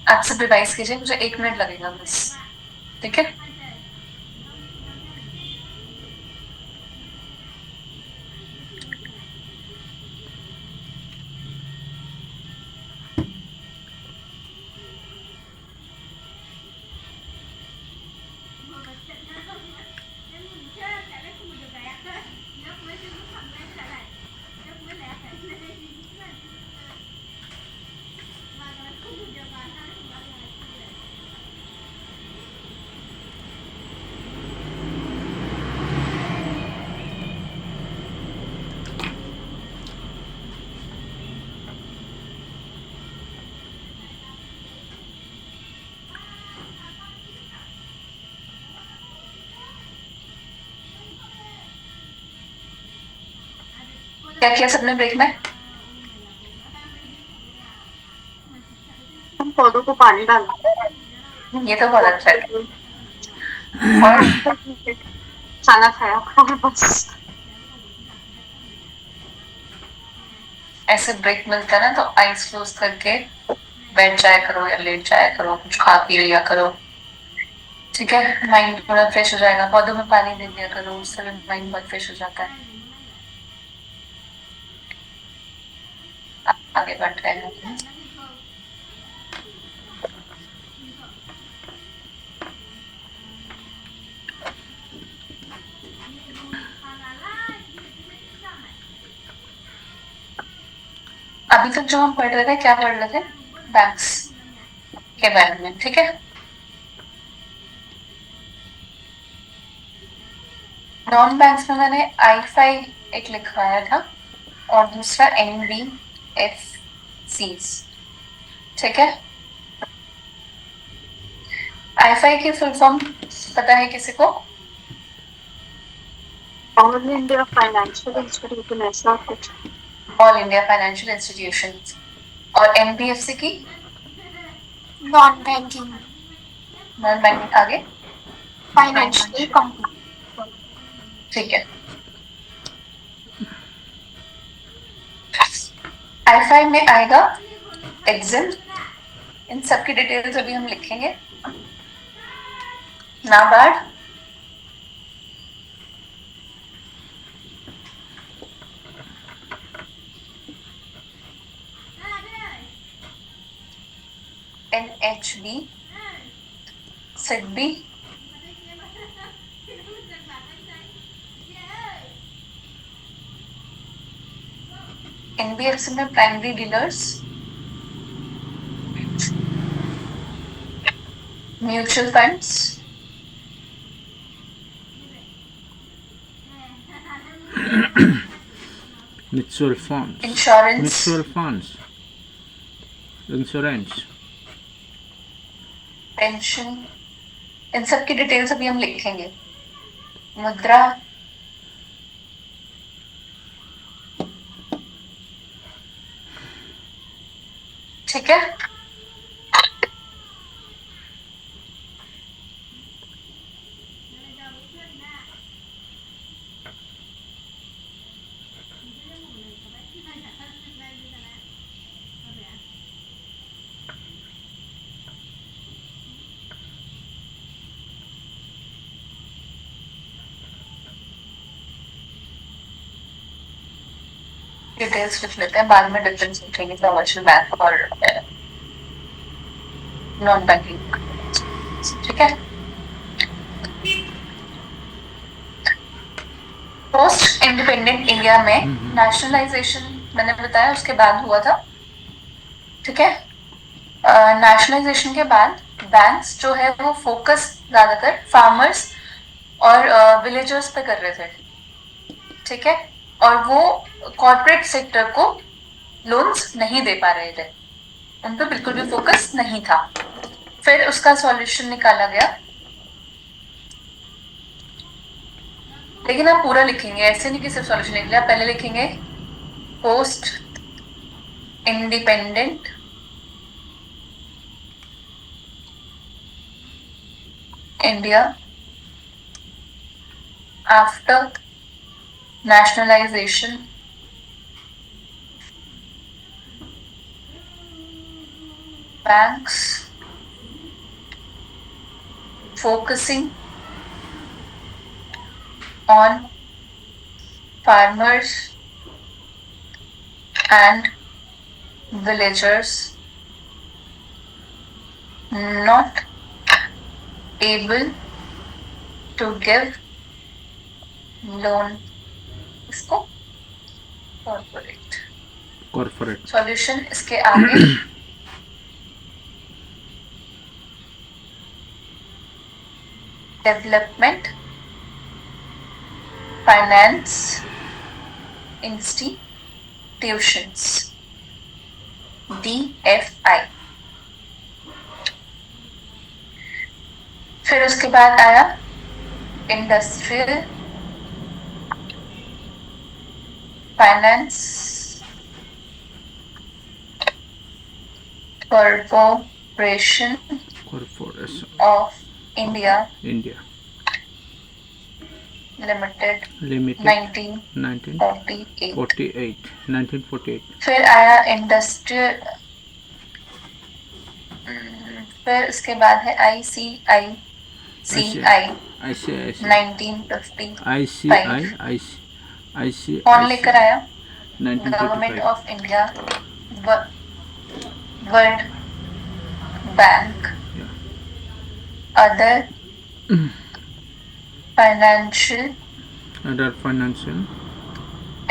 आप सब रिवाइज कीजिए, मुझे 1 मिनट लगेगा बस, ठीक है। क्या किया सबने ब्रेक में? हम पौधों को पानी डाला। ये तो बहुत अच्छा है। और खाना खाया बस। ऐसे ब्रेक मिलता है ना तो आइस क्लोज करके बैठ जाया करो या लेट जाया करो, कुछ खा पी लिया करो, ठीक है। माइंड थोड़ा फ्रेश हो जाएगा, पौधों में पानी दे दिया करो, उससे भी माइंड बहुत फ्रेश हो जाता है। आगे बढ़ रहे हैं। अभी तक जो हम पढ़ रहे थे, क्या पढ़ रहे थे? बैंक्स के बारे में, ठीक है। नॉन बैंक्स में मैंने आई5 एक लिखवाया था और दूसरा NBFCs, ठीक है। आई5 की फुल फॉर्म पता है किसी को? ऑल इंडिया फाइनेंशियल इंस्टीट्यूशन ऐसा कुछ। All India financial institution. और NBFC की? Non banking non banking. आगे? Financial company. ठीक है। आई5 में आएगा एग्जिम, इन सबकी डिटेल्स अभी हम लिखेंगे। नाबार्ड, NHB, सिडबी, NBFC में primary dealers, mutual funds, Mutual funds. Insurance, Mutual funds. Insurance. Pension, इन सब की डिटेल्स अभी हम लिखेंगे। मुद्रा, ठीक है। डिटेल्स लिख लेते हैं, बाद में डिफरेंस लिखेंगे कमर्शियल बैंक और नॉन बैंकिंग, ठीक है। पोस्ट इंडिपेंडेंट इंडिया में नेशनलाइजेशन मैंने बताया उसके बाद हुआ था, ठीक है। नेशनलाइजेशन के बाद बैंक्स जो है वो फोकस ज्यादातर फार्मर्स और विलेजर्स पे कर रहे थे, ठीक है। और वो कॉर्पोरेट सेक्टर को लोन्स नहीं दे पा रहे थे, उन पर बिल्कुल भी फोकस नहीं था। फिर उसका सॉल्यूशन निकाला गया, लेकिन आप पूरा लिखेंगे, ऐसे नहीं कि सिर्फ सॉल्यूशन लिख लिया। पहले लिखेंगे post independent India after nationalization banks focusing on farmers and villagers not able to give loan. इसको Corporate. सॉल्यूशन इसके आगे डेवलपमेंट फाइनेंस इंस्टीट्यूशंस DFI। फिर उसके बाद आया industrial finance corporation of India limited 1948। फिर आया इंडस्ट्रियल, फिर उसके बाद है ICICI 1955। कौन लेकर आया? Government of India, world bank, other financial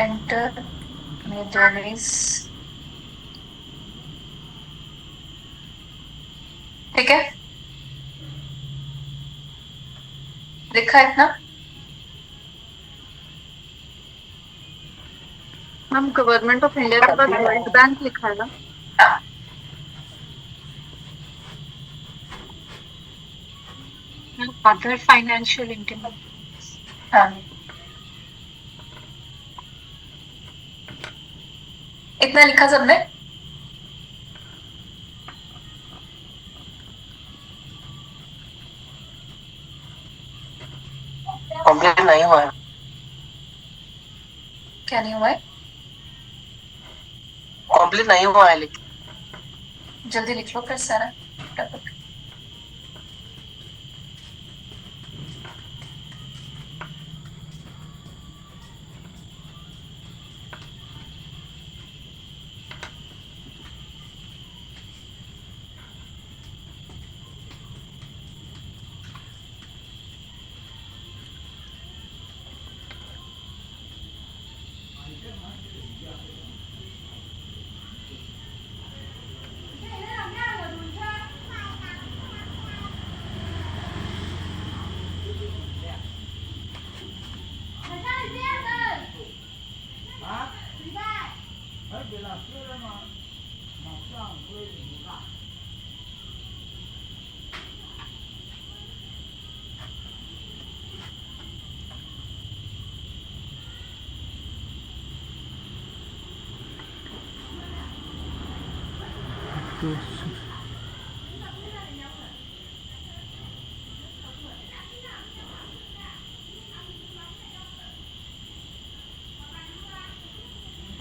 intermediaries. ठीक है, लिखा है इतना? मैम गवर्नमेंट ऑफ इंडिया के बाद वर्ल्ड बैंक लिखा है ना? Other financial intermediaries. हाँ, इतना लिखा सबने? कंप्लीट नहीं हुआ है। क्या नहीं हुआ है? कंप्लीट नहीं हुआ है, लेकिन जल्दी लिख लो फिर सारा।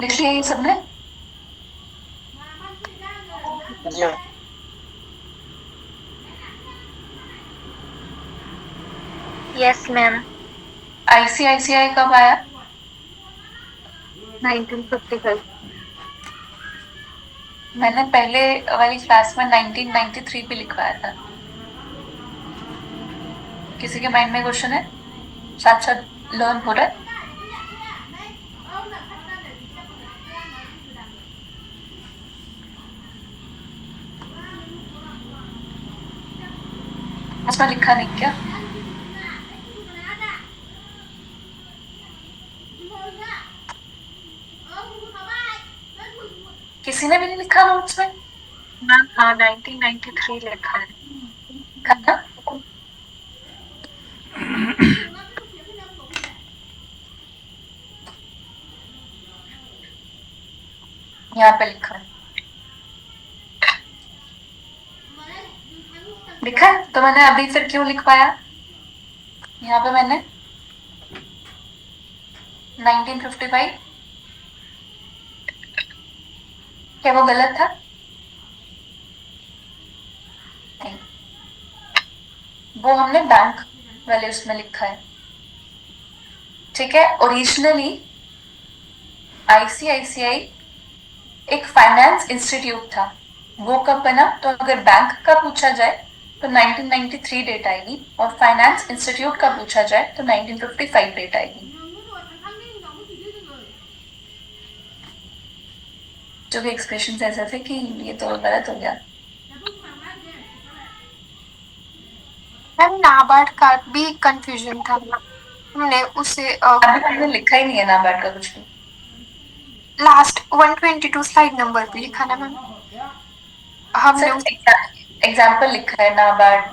लिख लिया ये सबने? जी यस मैम। ICICI कब आया? 1955। मैंने पहले वाली क्लास में 1993 भी लिखवाया था। किसी के माइंड में क्वेश्चन है? साथ साथ लर्न हो रहा है? उसमें लिखा नहीं क्या? किसी ने भी नहीं लिखा नोट्स में? मैम हाँ 1993 लिखा है। करना यहाँ पे लिखा है, लिखा है तो मैंने अभी फिर क्यों लिखवाया? यहाँ पे मैंने 1955, क्या वो गलत था? वो हमने बैंक वाले उसमें लिखा है, ठीक है। ओरिजिनली आईसीआईसीआई एक फाइनेंस इंस्टीट्यूट था, वो कब बना? तो अगर बैंक का पूछा जाए तो 1993 डेट आएगी, और फाइनेंस इंस्टीट्यूट का पूछा जाए तो 1955 डेट आएगी। जो भी एक्सप्रेशन ऐसे थे कि ये तो गलत हो गया। मैम नाबार्ड का भी कंफ्यूजन था, हमने उसे अभी हमने लिखा ही नहीं है नाबार्ड का कुछ भी। लास्ट 122 स्लाइड नंबर पे लिखा ना मैम, हमने एग्जाम्पल लिखा है नाबार्ड,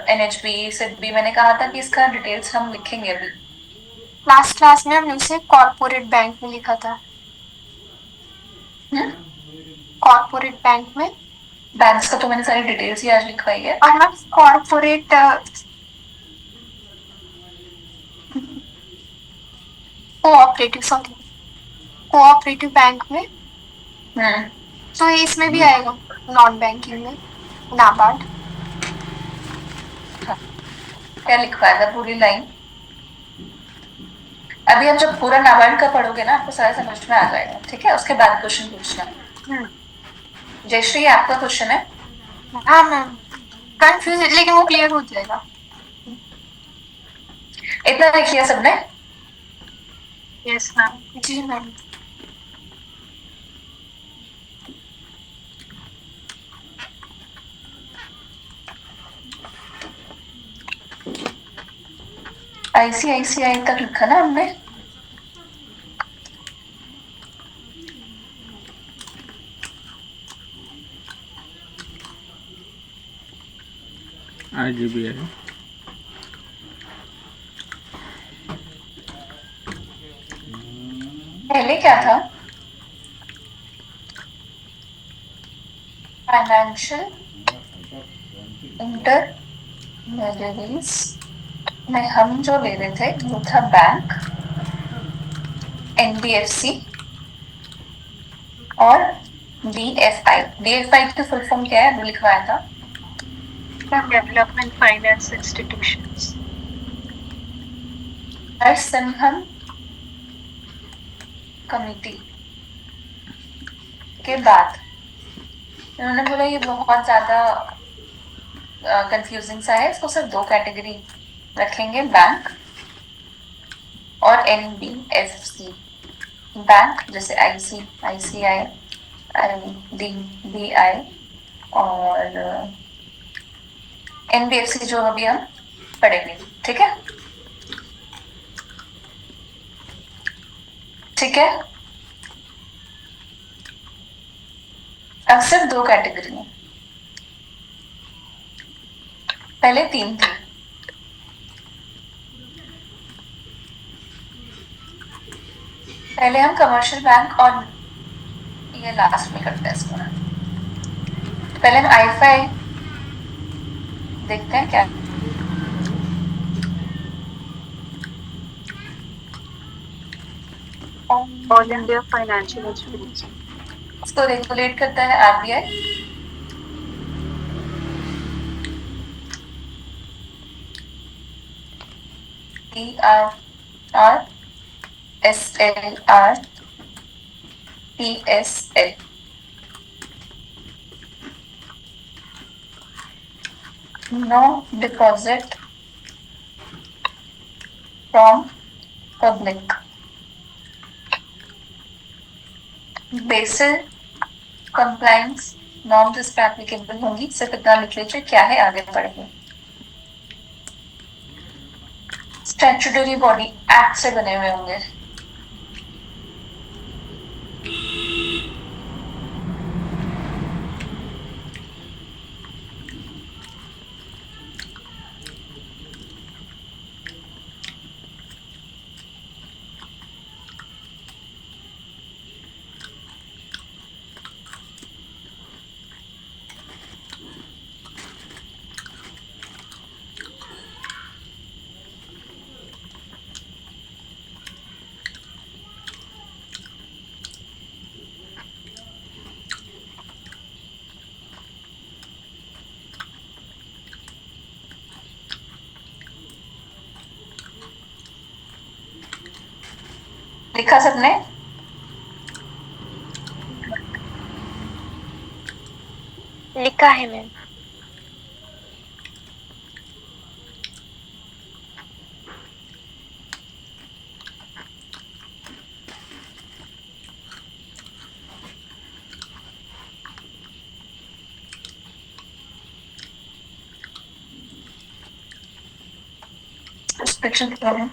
एनएचबी, सिडबी। मैंने कहा था कि इसका डिटेल्स हम लिखेंगे अभी। लास्ट क्लास में हमने उसे कॉर्पोरेट बैंक में लिखा था। कॉर्पोरेट बैंक में बैंक्स का तो मैंने सारी डिटेल्स ही आज लिखवाई है। और मैम कॉर्पोरेट कोऑपरेटिव बैंक में, तो ये इसमें भी आएगा नॉन बैंकिंग में नाबार्ड। क्या लिखवाया था पूरी लाइन? अभी आप जब पूरा नाबार्ड का पढ़ोगे ना, आपको सारा समझ में आ जाएगा, ठीक है। उसके बाद क्वेश्चन पूछना। जयश्री, आपका क्वेश्चन है। हाँ मैम, कंफ्यूज लेकिन वो क्लियर हो जाएगा। इतना लिखिए सबने? Yes ma'am. जी मैम। आईसीआईसीआई तक लिखा ना हमने? आईडीबीआई, पहले क्या था? फाइनेंशियल इंटरमीडियरीज में हम जो ले रहे थे वो था बैंक, एनबीएफसी और डीएफआई। डीएफआई की फुल फॉर्म क्या है? वो लिखवाया था development finance institutions. Narasimhan committee के बाद उन्होंने बोला ये बहुत ज्यादा कंफ्यूजिंग सा है, इसको सिर्फ दो कैटेगरी रखेंगे, बैंक और एनबीएफसी। बैंक जैसे आईसीआई, डीबीआई और एनबीएफसी जो अभी हम पढ़ेंगे, ठीक है। ठीक है, अब सिर्फ दो कैटेगरी है, पहले तीन थी। पहले हम कमर्शियल बैंक और ये लास्ट में करते हैं इसको ना। पहले हम आईफाई देखते हैं क्या। ऑल इंडिया फाइनेंशियल इंस्टीट्यूट, इसको रेगुलेट करता है RBI. TRR, SLR, TSL। No deposit from public. Basel compliance norms इस पे एप्लीकेबल होंगी, सिर्फ इतना लिख लीजिए क्या है, आगे बढ़ेंगे। स्टैट्यूटरी बॉडी एक्ट से बने हुए होंगे। लिखा सबने? लिखा है मैम। रिस्ट्रिक्शन क्या है?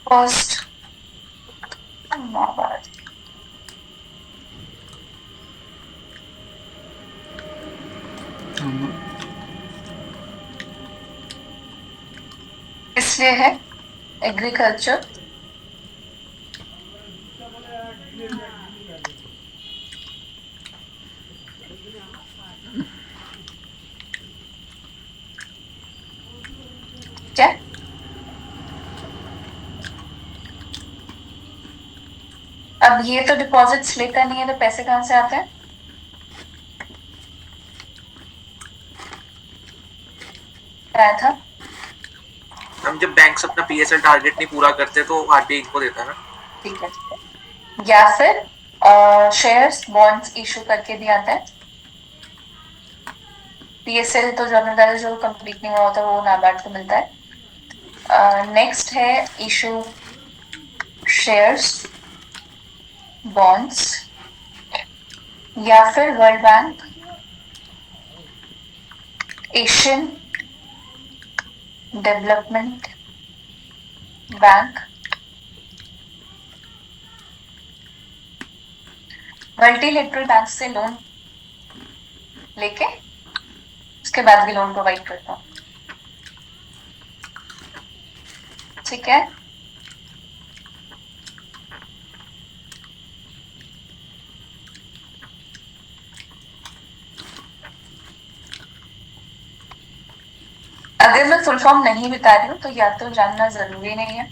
फर्स्ट नाबार्ड इसलिए है एग्रीकल्चर क्या? अब ये तो डिपॉजिट्स लेता नहीं है, तो पैसे कहाँ से आते हैं? आया था। हम जब बैंक अपना पीएसएल टारगेट नहीं पूरा करते तो आरबीआई इनको देता है ना। ठीक है। या फिर शेयर्स बॉन्ड्स इशू करके भी आता है। पीएसएल तो जर्नल जो कंप्लीट नहीं हुआ होता वो नाबार्ड को मिलता है। नेक्स्ट है इशू शेयर्स बॉन्ड्स या फिर world bank, Asian development bank, multilateral bank से लोन लेके उसके बाद भी लोन प्रोवाइड करता हूँ। ठीक है। अगर मैं फुल फॉर्म नहीं बता रही हूँ तो या तो जानना जरूरी नहीं है,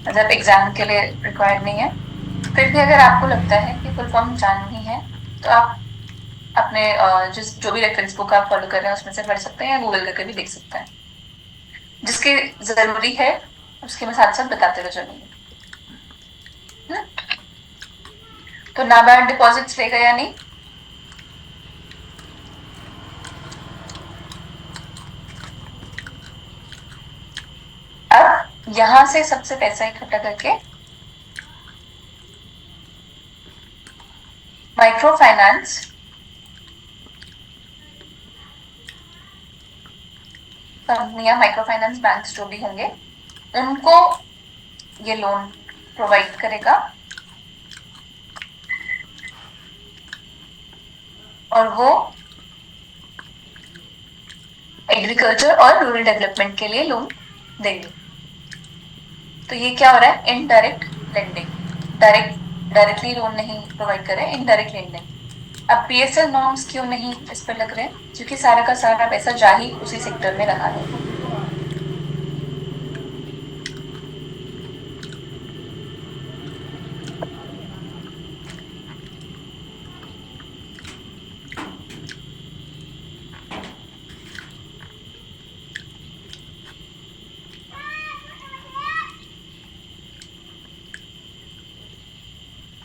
मतलब एग्जाम के लिए रिक्वायर्ड नहीं है। फिर भी अगर आपको लगता है कि फुल फॉर्म जाननी है तो आप अपने जो भी रेफरेंस बुक आप फॉलो कर रहे हैं उसमें से पढ़ सकते हैं या गूगल करके भी देख सकते हैं। जिसकी जरूरी है उसके मैं साथ साथ बताते हुए चलूंगी। तो नाबार्ड डिपॉजिट्स लेगा या नहीं? अब यहां से सबसे पैसा इकट्ठा करके माइक्रो फाइनेंस कंपनियां, माइक्रो फाइनेंस बैंक्स जो भी होंगे उनको ये लोन प्रोवाइड करेगा और वो एग्रीकल्चर और रूरल डेवलपमेंट के लिए लोन देंगे। तो ये क्या हो रहा है? Indirect lending. डायरेक्टली लोन नहीं प्रोवाइड कर रहे, इनडायरेक्ट लेंडिंग। अब पीएसएल नॉर्म्स क्यों नहीं इस पर लग रहे हैं? क्योंकि सारा का सारा पैसा जा ही उसी सेक्टर में लगा है।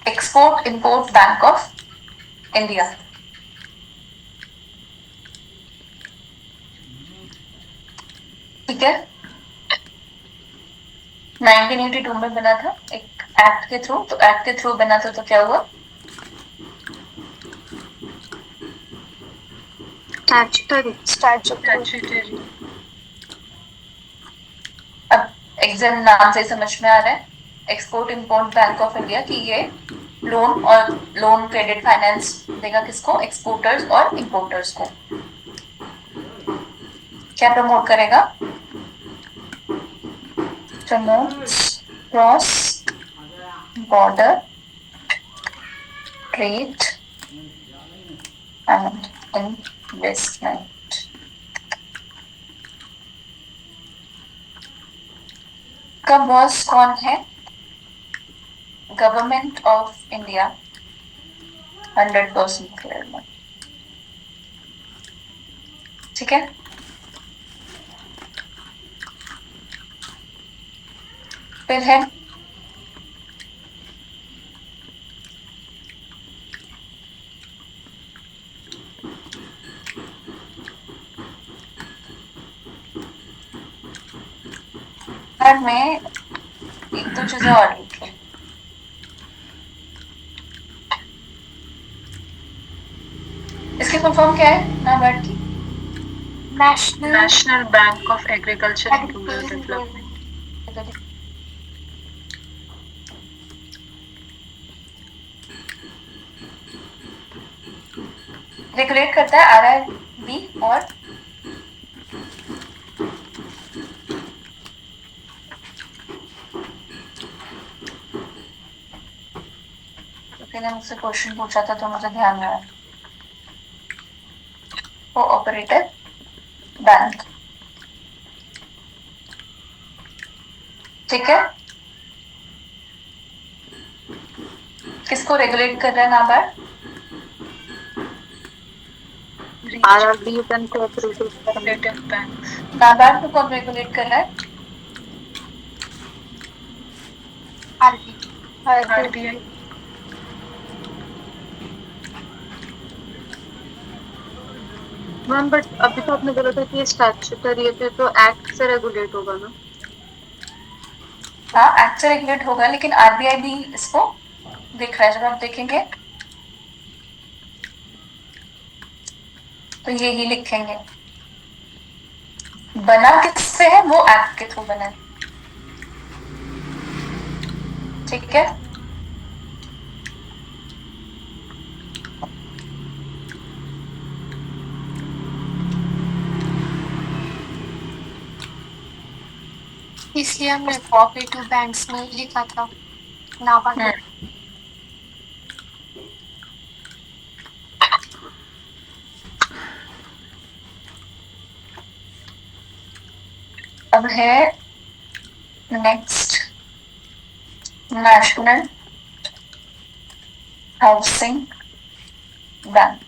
Export import bank of India, ठीक है, 1982 में बना था एक एक्ट के थ्रू। तो एक्ट के थ्रू बना था तो क्या हुआ? स्टैट्यूटरी। अब एग्जाम नाम से समझ में आ रहा है, export import bank of India की ये लोन और लोन क्रेडिट फाइनेंस देगा किसको? एक्सपोर्टर्स और इंपोर्टर्स को। क्या प्रमोट करेगा? Promotes cross border trade and investment. का बॉस कौन है? गवर्नमेंट ऑफ इंडिया 100% क्लियर मैं, ठीक है। फिर है थर्ड में एक दो चीजें और लिखी। इसकी फुल फॉर्म क्या है नाबार्ड की? National bank of agriculture and rural development. Regulate करता है RRB और ने मुझसे क्वेश्चन पूछा था तो मुझे ध्यान में आया। कोऑपरेटिव बैंक, ठीक है। किसको रेगुलेट कर रहा है NABARD? RRB and cooperative banks. NABARD को कौन रेगुलेट कर रहा है? आरबीआई। मैम बट अभी तो आपने बोला था कि ये स्टैट्यूटरी है तो एक्ट से रेगुलेट होगा ना? हाँ एक्ट से रेगुलेट होगा, लेकिन RBI भी इसको देख रहा है। जब आप देखेंगे तो यही लिखेंगे, बना किससे है, वो एक्ट के थ्रू बना है, ठीक है। इसलिए हमने कोऑपरेटिव बैंक्स में लिखा था नाबार्ड। अब है नेक्स्ट नेशनल हाउसिंग बैंक।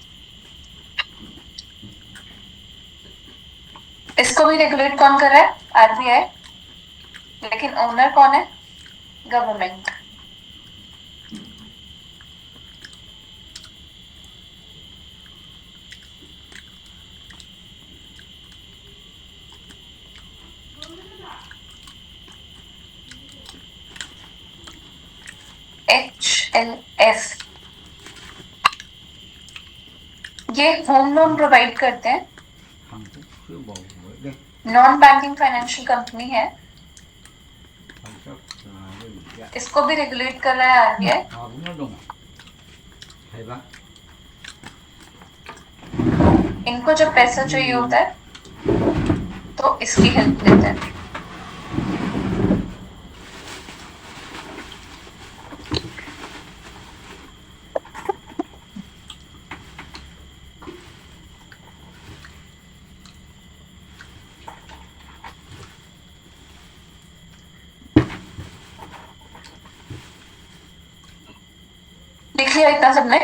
इसको भी रेगुलेट कौन कर रहा है? RBI, लेकिन ओनर कौन है? गवर्नमेंट। HLF, ये होम लोन प्रोवाइड करते हैं, नॉन बैंकिंग फाइनेंशियल कंपनी है। इसको भी रेगुलेट कर रहा है RBI। इनको जब पैसा चाहिए होता है तो इसकी हेल्प लेते हैं। लिख लिया इतना सबने?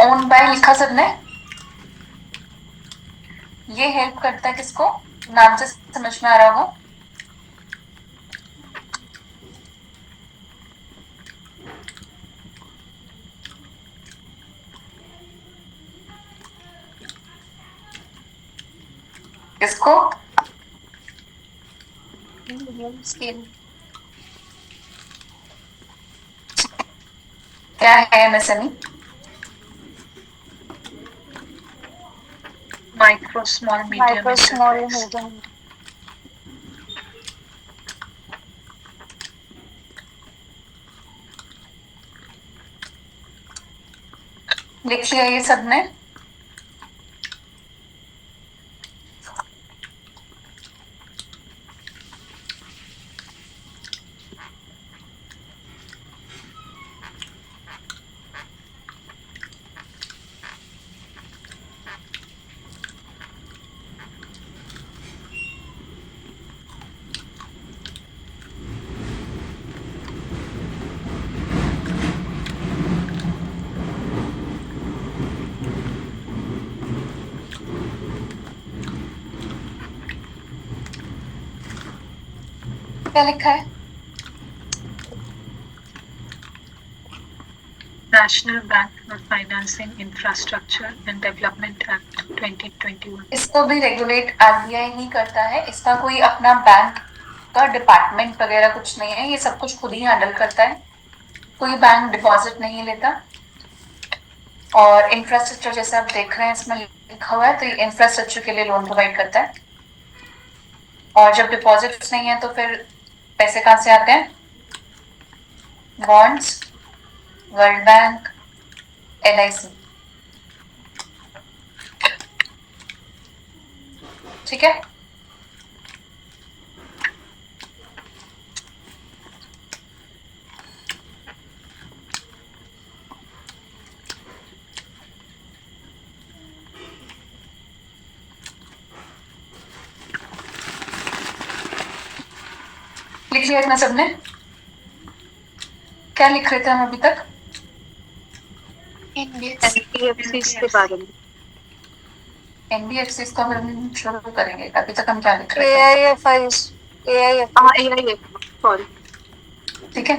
ओन बाय लिखा सबने? ये हेल्प करता है किसको? नाम से समझ में आ रहा होगा। किसको? स्केल क्या है MSME? Micro small medium micro small enterprise. Medium लिख लिया ये सबने? क्या लिखा है? National bank for financing infrastructure and development act 2021। इसको भी रेगुलेट आरबीआई ही करता है। इसका कोई अपना बैंक का डिपार्टमेंट वगैरह कुछ नहीं है, ये सब कुछ खुद ही हैंडल करता है। कोई बैंक डिपॉजिट नहीं लेता। और इंफ्रास्ट्रक्चर जैसे आप देख रहे हैं इसमें लिखा हुआ है, तो ये इंफ्रास्ट्रक्चर के लिए लोन प्रोवाइड करता है। और जब डिपॉजिट्स नहीं है तो फिर पैसे कहाँ से आते हैं? Bonds, world bank, LIC. ठीक है। लिख लिया इतना सबने? क्या लिख रहे थे हम अभी तक? एनबीएफसी के बारे में। एनबीएफसी का हम शुरू करेंगे। अभी तक हम क्या लिख रहे थे? AIFIs sorry. ठीक है,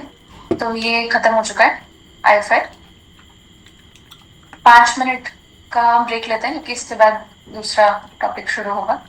तो ये खत्म हो चुका है आईएफआई। 5 मिनट का ब्रेक लेते हैं क्योंकि इसके बाद दूसरा टॉपिक शुरू होगा।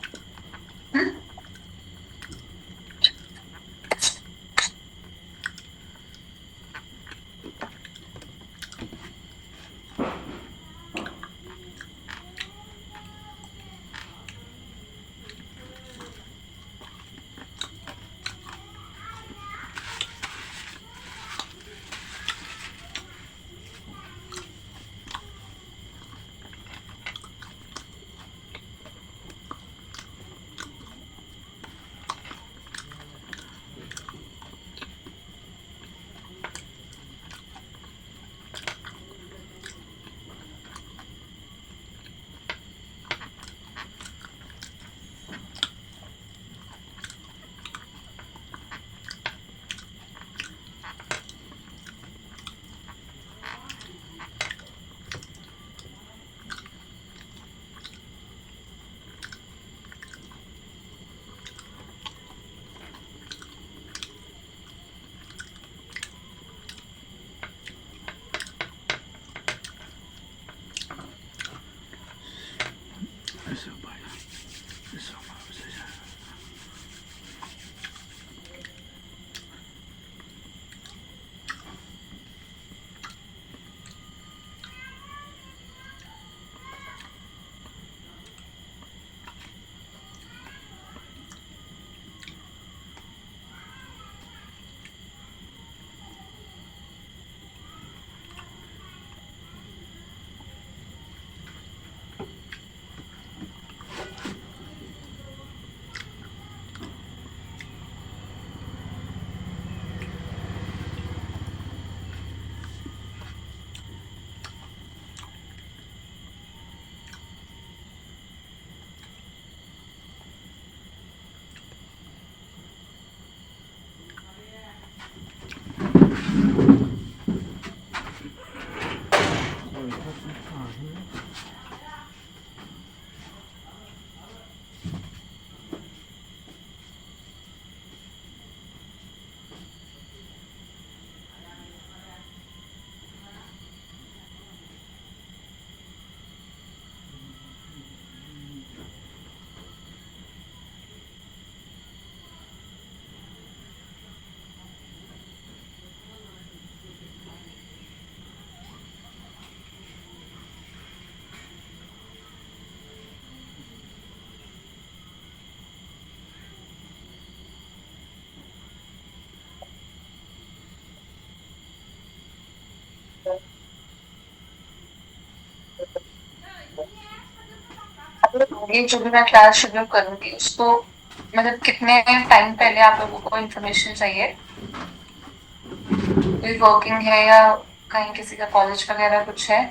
ये जो भी मैं क्लास शेड्यूल करूंगी उसको मतलब कितने टाइम पहले आप लोगों को इन्फॉर्मेशन चाहिए? कोई वर्किंग है या कहीं किसी का कॉलेज वगैरह कुछ है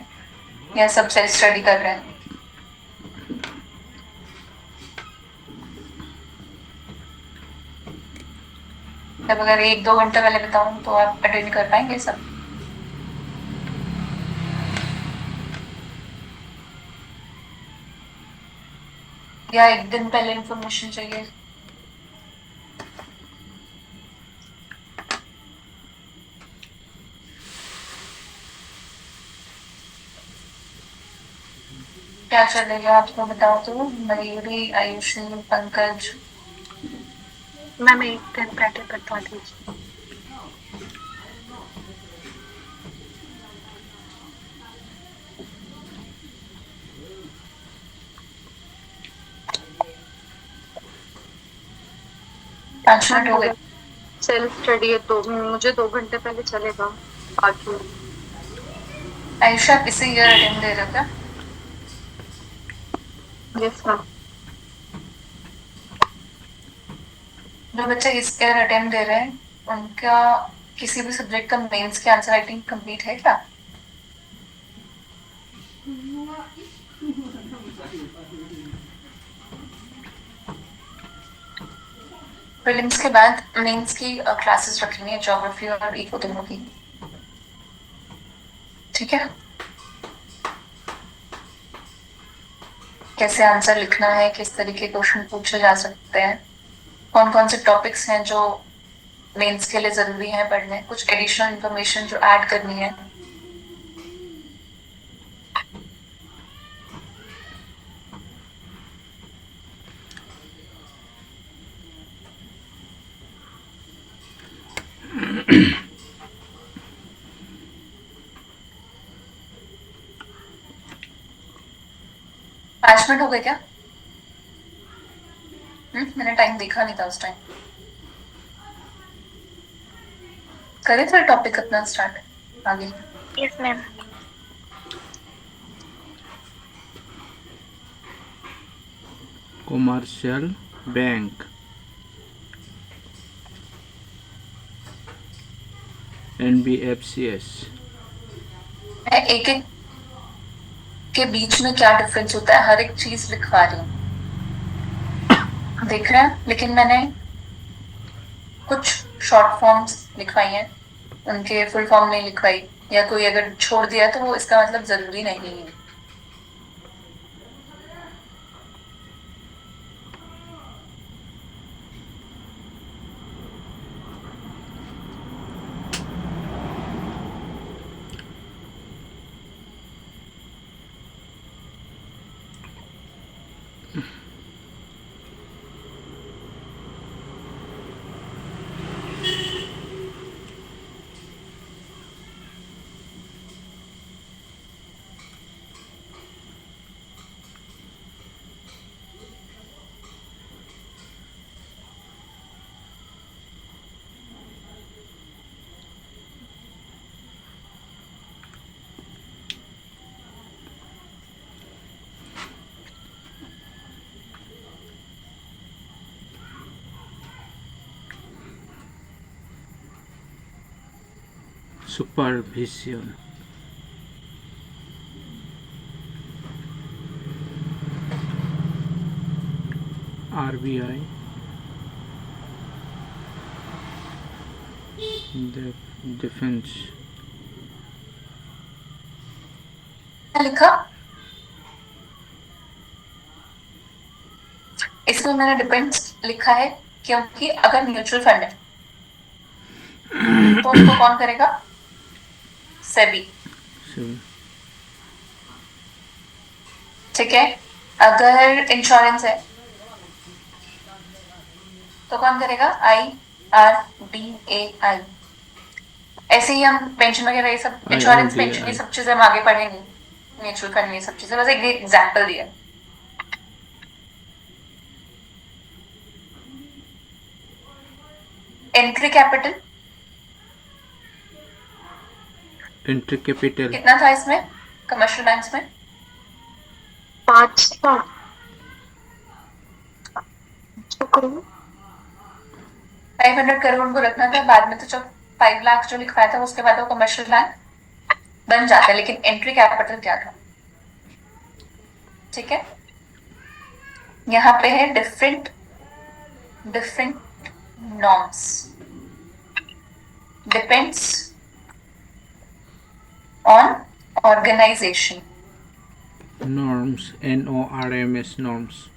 या सब सेल्फ स्टडी कर रहे हैं? जब अगर 1-2 घंटे पहले बताऊं तो आप अटेंड कर पाएंगे सब? या एक दिन पहले इन्फॉर्मेशन चाहिए? क्या चलेगा आपको बताओ तो? मयूरी, आयुषी, पंकज। मैम एक दिन पहले बता दीजिए। पाँच मिनट हो गए। सेल्फ स्टडी है तो मुझे 2 घंटे पहले चलेगा बाकी। आयुषा आप इसे ईयर अटेंड दे रहे हो क्या? Yes ma'am. जो बच्चे इस ईयर अटेंड दे रहे हैं उनका किसी भी सब्जेक्ट का मेंस के आंसर राइटिंग कंप्लीट है क्या? प्रीलिम्स के बाद मेंस की क्लासेस रखनी है, ज्योग्राफी और इको दोनों की। ठीक है, कैसे आंसर लिखना है, किस तरीके क्वेश्चन पूछे जा सकते हैं, कौन कौन से टॉपिक्स हैं जो मेंस के लिए जरूरी है पढ़ने, कुछ एडिशनल इंफॉर्मेशन जो ऐड करनी है। पाँच मिनट हो गए क्या? मैंने टाइम देखा नहीं था उस टाइम। करें फिर टॉपिक अपना स्टार्ट आगे। Yes ma'am. commercial bank, NBFCS. मैं एक एक के बीच में क्या डिफरेंस होता है हर एक चीज लिखवा रही हूँ, देख रहे हैं? लेकिन मैंने कुछ शॉर्ट फॉर्म्स लिखवाई हैं, उनके फुल फॉर्म नहीं लिखवाई, या कोई अगर छोड़ दिया तो वो इसका मतलब जरूरी नहीं है। Supervision, RBI, defense. लिखा इसमें मैंने डिपेंड्स लिखा है क्योंकि अगर म्यूचुअल फंड है तो उसको कौन करेगा? सेबी। So, ठीक है, अगर इंश्योरेंस है तो कौन करेगा? IRDAI। ऐसे ही हम पेंशन वगैरह ये सब, इंश्योरेंस, पेंशन, ये सब चीजें हम आगे पढ़ेंगे, म्यूचुअल फंड ये सब चीजें, बस एक एग्जाम्पल दिया। एंट्री कैपिटल entry capital कितना था इसमें कमर्शियल बैंक्स में? 5 था। करोड़ 500 करोड़ को रखना था, बाद में तो जब 5 लाख जो लिखवाया था उसके बाद वो कमर्शियल बैंक बन जाता है, लेकिन एंट्री कैपिटल क्या था? ठीक है, यहाँ पे है different norms, depends on organisation. norms, NORMS, norms.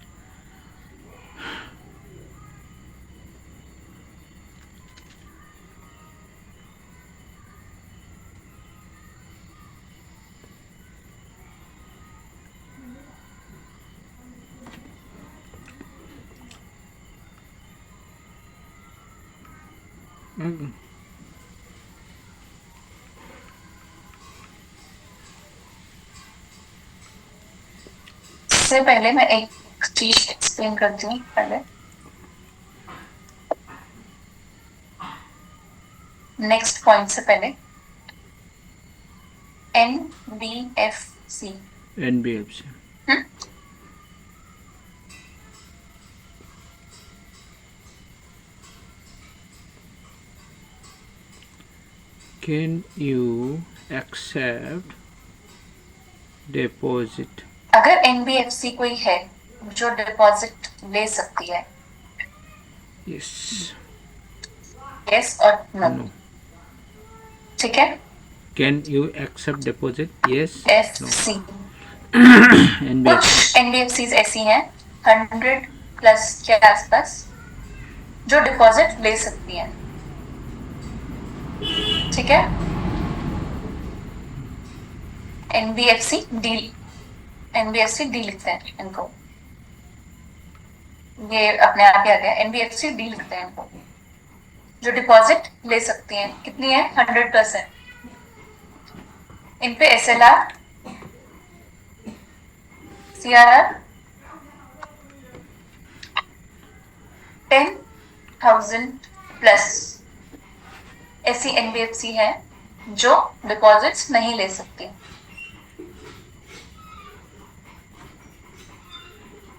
इससे पहले मैं एक चीज एक्सप्लेन करती हूँ पहले. नेक्स्ट पॉइंट से पहले NBFC. NBFC. Can you accept deposit? अगर NBFC कोई है जो डिपॉजिट ले सकती है, Yes. यस और नो. No. ठीक है, Can you accept deposit? Yes. No. FC. NBFC. कुछ NBFCs ऐसी हैं 100+ के आसपास जो डिपॉजिट ले सकती हैं. ठीक है, NBFC डी लिखते हैं इनको, ये अपने आप ही आ गया. NBFC डी लिखते हैं इनको, जो डिपॉजिट ले सकती हैं. कितनी है? 100%. इन पे SLR, CRR 10,000+ ऐसी NBFC है जो डिपॉजिट्स नहीं ले सकती.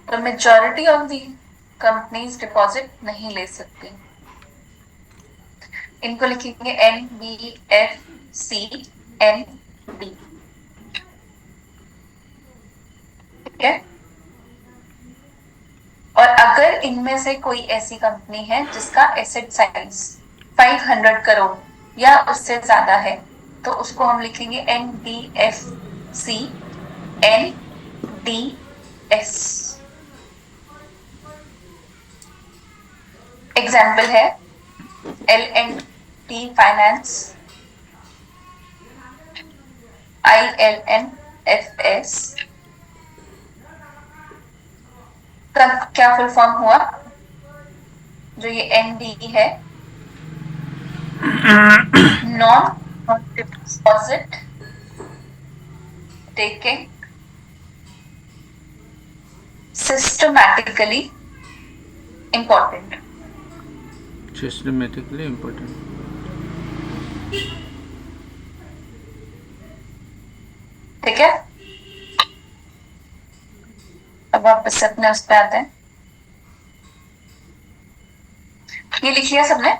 तो majority of the companies deposit नहीं ले सकती. इनको लिखेंगे NBFC ND. ठीक है, और अगर इनमें से कोई ऐसी कंपनी है जिसका एसेट साइज 500 करोड़ या उससे ज्यादा है, तो उसको हम लिखेंगे NBFC NDS. एग्जाम्पल है L&T फाइनेंस, ILNFS. का क्या फुल फॉर्म हुआ? जो ये ND है, non deposit taking systematically important. Systematically important. ठीक है, अब वापस से अपने उस पे आते हैं. ये लिख लिया सबने?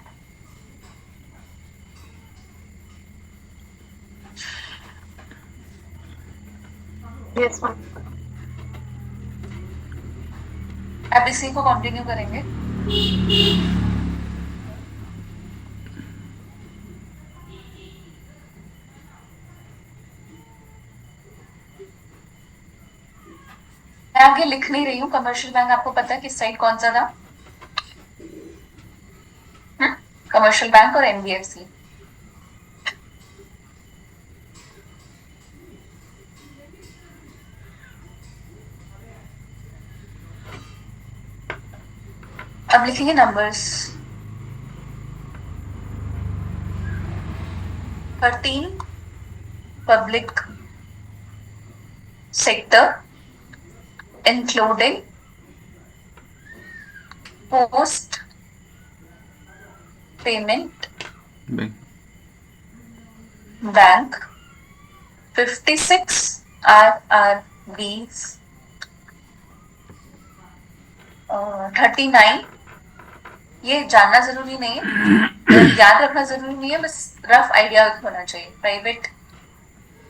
Yes ma'am. अब इसी को कंटिन्यू करेंगे. मैं आगे लिख नहीं रही हूँ. कमर्शियल बैंक आपको पता है किस साइड कौन सा था? कमर्शियल बैंक और NBFC. अब लिखेंगे numbers. 13 public sector including post payment bank, 56 RRBs, 39 ये जानना जरूरी नहीं है, याद रखना जरूरी नहीं है, बस रफ आइडिया होना चाहिए। Private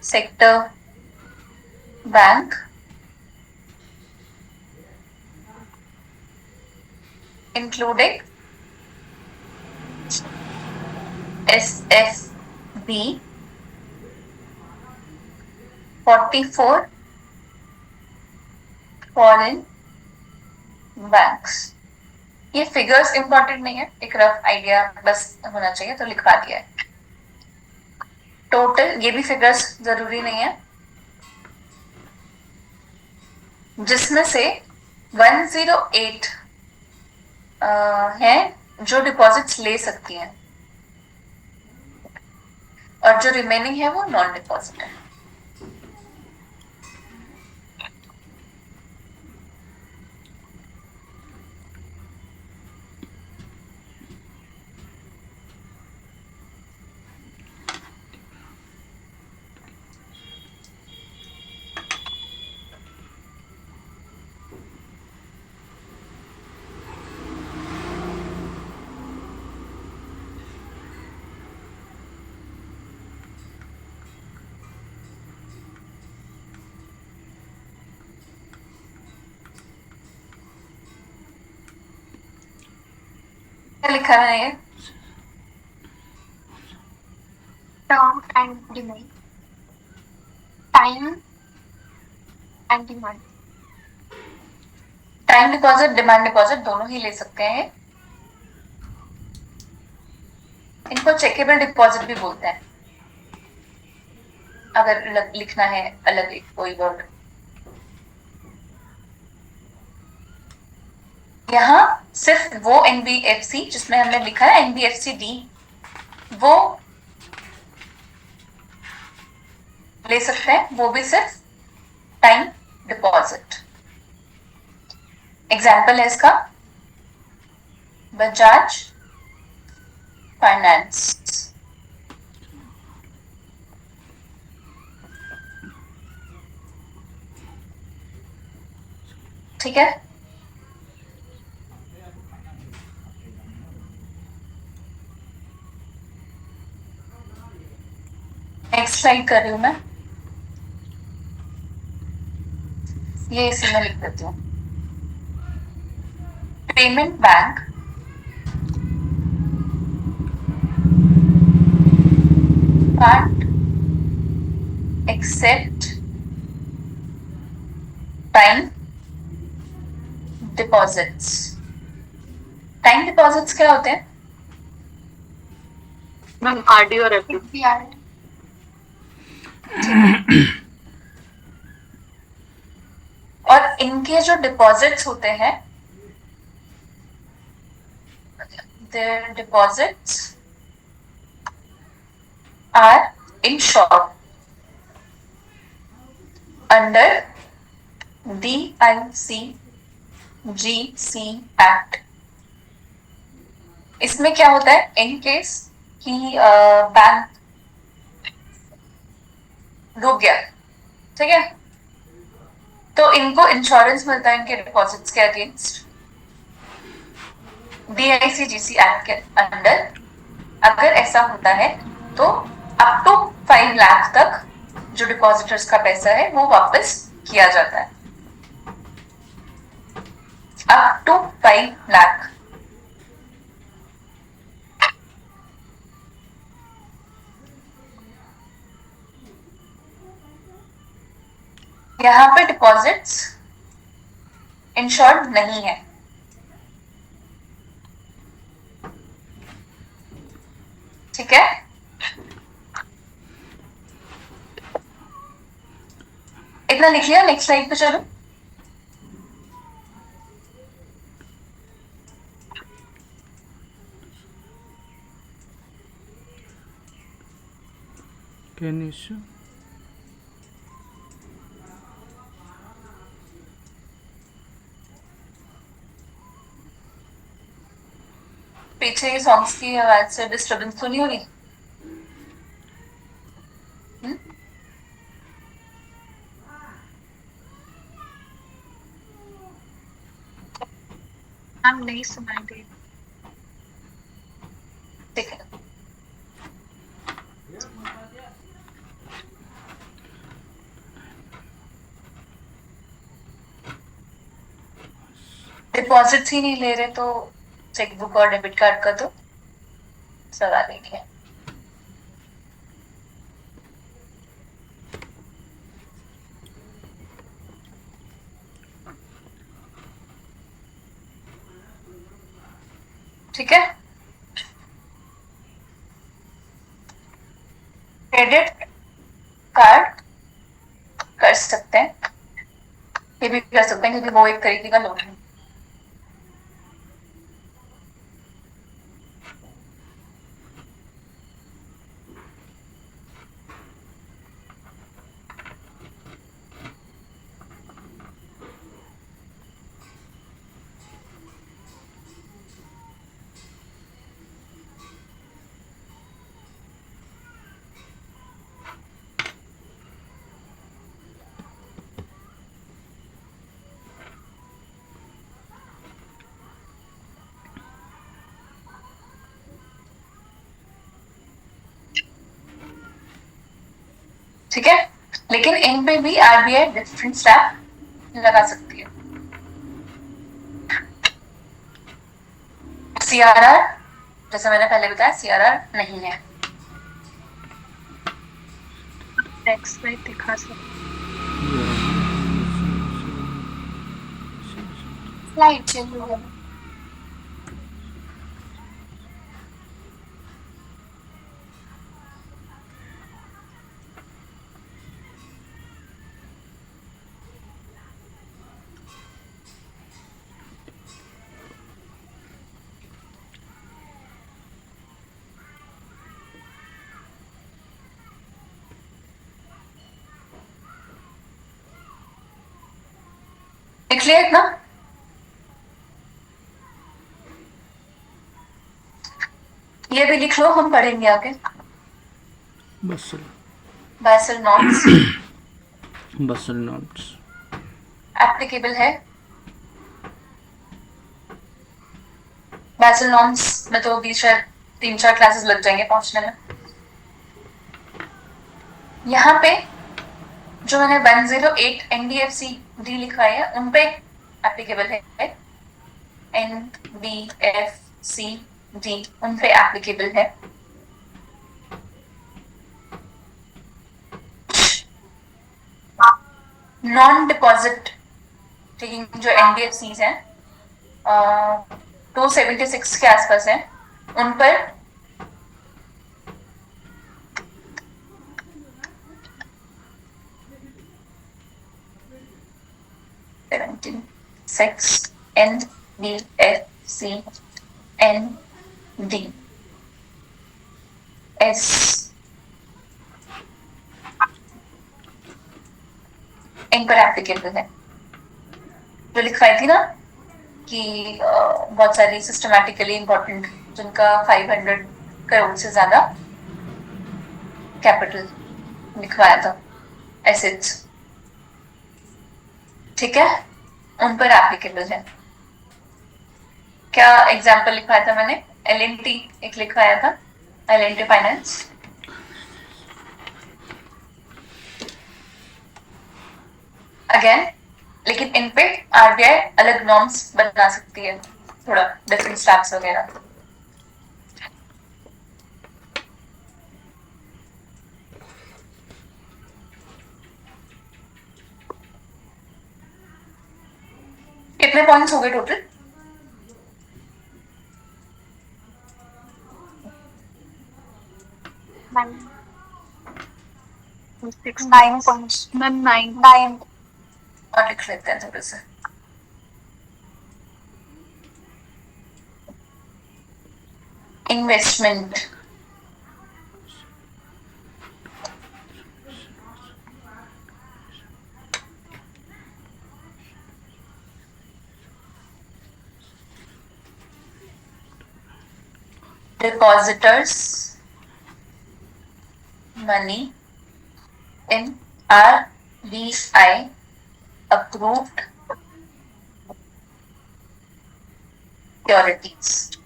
sector bank including SFB 44 foreign banks. ये फिगर्स इंपॉर्टेंट नहीं है, एक रफ आइडिया बस होना चाहिए, तो लिखवा दिया है। टोटल, ये भी फिगर्स जरूरी नहीं है, जिसमें से 108 है जो डिपॉजिट्स ले सकती हैं, और जो रिमेनिंग है वो नॉन डिपॉजिट है। क्या लिखा है ये? Term and demand, time and demand. Time deposit, demand deposit दोनों ही ले सकते हैं। इनको चेकेबल डिपॉजिट भी बोलते हैं, अगर लिखना है अलग एक कोई वर्ड। यहाँ सिर्फ वो NBFC जिसमें हमने लिखा है NBFC-D, वो ले सकते हैं, वो भी सिर्फ टाइम डिपॉजिट। एग्जाम्पल है इसका बजाज फाइनेंस। ठीक है, नेक्स्ट स्लाइड कर रही हूं मैं, ये इसी में लिख देती हूँ। Payment bank can't accept time deposits। Time deposits क्या होते हैं? मैम RD और FD। FDR, और इनके जो डिपॉजिट्स होते हैं, their deposits are insured under DICGC Act। इसमें क्या होता है, इन केस कि बैंक डूब गया, ठीक है, तो इनको इंश्योरेंस मिलता है इनके डिपॉजिट्स के अगेंस्ट DICGC एक्ट के अंडर। अगर ऐसा होता है तो अप टू 5 लाख तक जो डिपॉजिटर्स का पैसा है वो वापस किया जाता है, अप टू 5 लाख। यहाँ पे डिपॉजिट्स इंश्योर्ड नहीं है, ठीक है। इतना लिख लिया, नेक्स्ट स्लाइड पे चलो। Can you show? पीछे के सॉन्ग्स की आवाज से डिस्टर्बेंस तो नहीं हो रही? मैम नहीं सुनाई दे। डिपॉजिट्स ही नहीं ले रहे तो चेकबुक और डेबिट कार्ड का तो सवाल ही नहीं है। ठीक है, क्रेडिट कार्ड कर सकते हैं, ये भी कर सकते हैं क्योंकि वो एक तरीके का लोन है। ठीक है, लेकिन इन पे भी आरबीआई डिफरेंट स्लैब लगा सकती है। सीआरआर, जैसे मैंने पहले बताया, सीआरआर नहीं है। नेक्स्ट स्लाइड दिखा सकते स्लाइड चेंज हो गया। लिख लिया इतना? ये भी लिख लो, हम पढ़ेंगे आगे। Basel. Basel norms Basel norms. Applicable है। बासेल नॉर्म्स में तो 3-4 क्लासेस लग जाएंगे पहुंचने में। यहाँ पे जो मैंने 108 NBFC-D लिखवाई है उन पे एप्लीकेबल है। NBFC-D उन पे एप्लीकेबल है। नॉन डिपॉजिट टेकिंग जो NBFCs हैं 276 के आसपास है, उन पर NBFC-NDS इन पर एप्लीकेबल है। जो लिखवाई थी ना कि बहुत सारी सिस्टमैटिकली इंपॉर्टेंट जिनका 500 करोड़ से ज्यादा कैपिटल लिखवाया था, एसेट्स, ठीक है, उन पर एप्लीकेबल है। क्या एग्जाम्पल लिखवाया था मैंने? L&T एक लिखवाया था, L&T फाइनेंस। अगेन, लेकिन इन पे आरबीआई अलग नॉर्म्स बना सकती है, थोड़ा डिफरेंट स्लैब्स वगैरह। कितने पॉइंट्स हो गए टोटल? Nine points. 9 और लिख लेते हैं थोड़े से। Investment, depositors money in RBI approved securities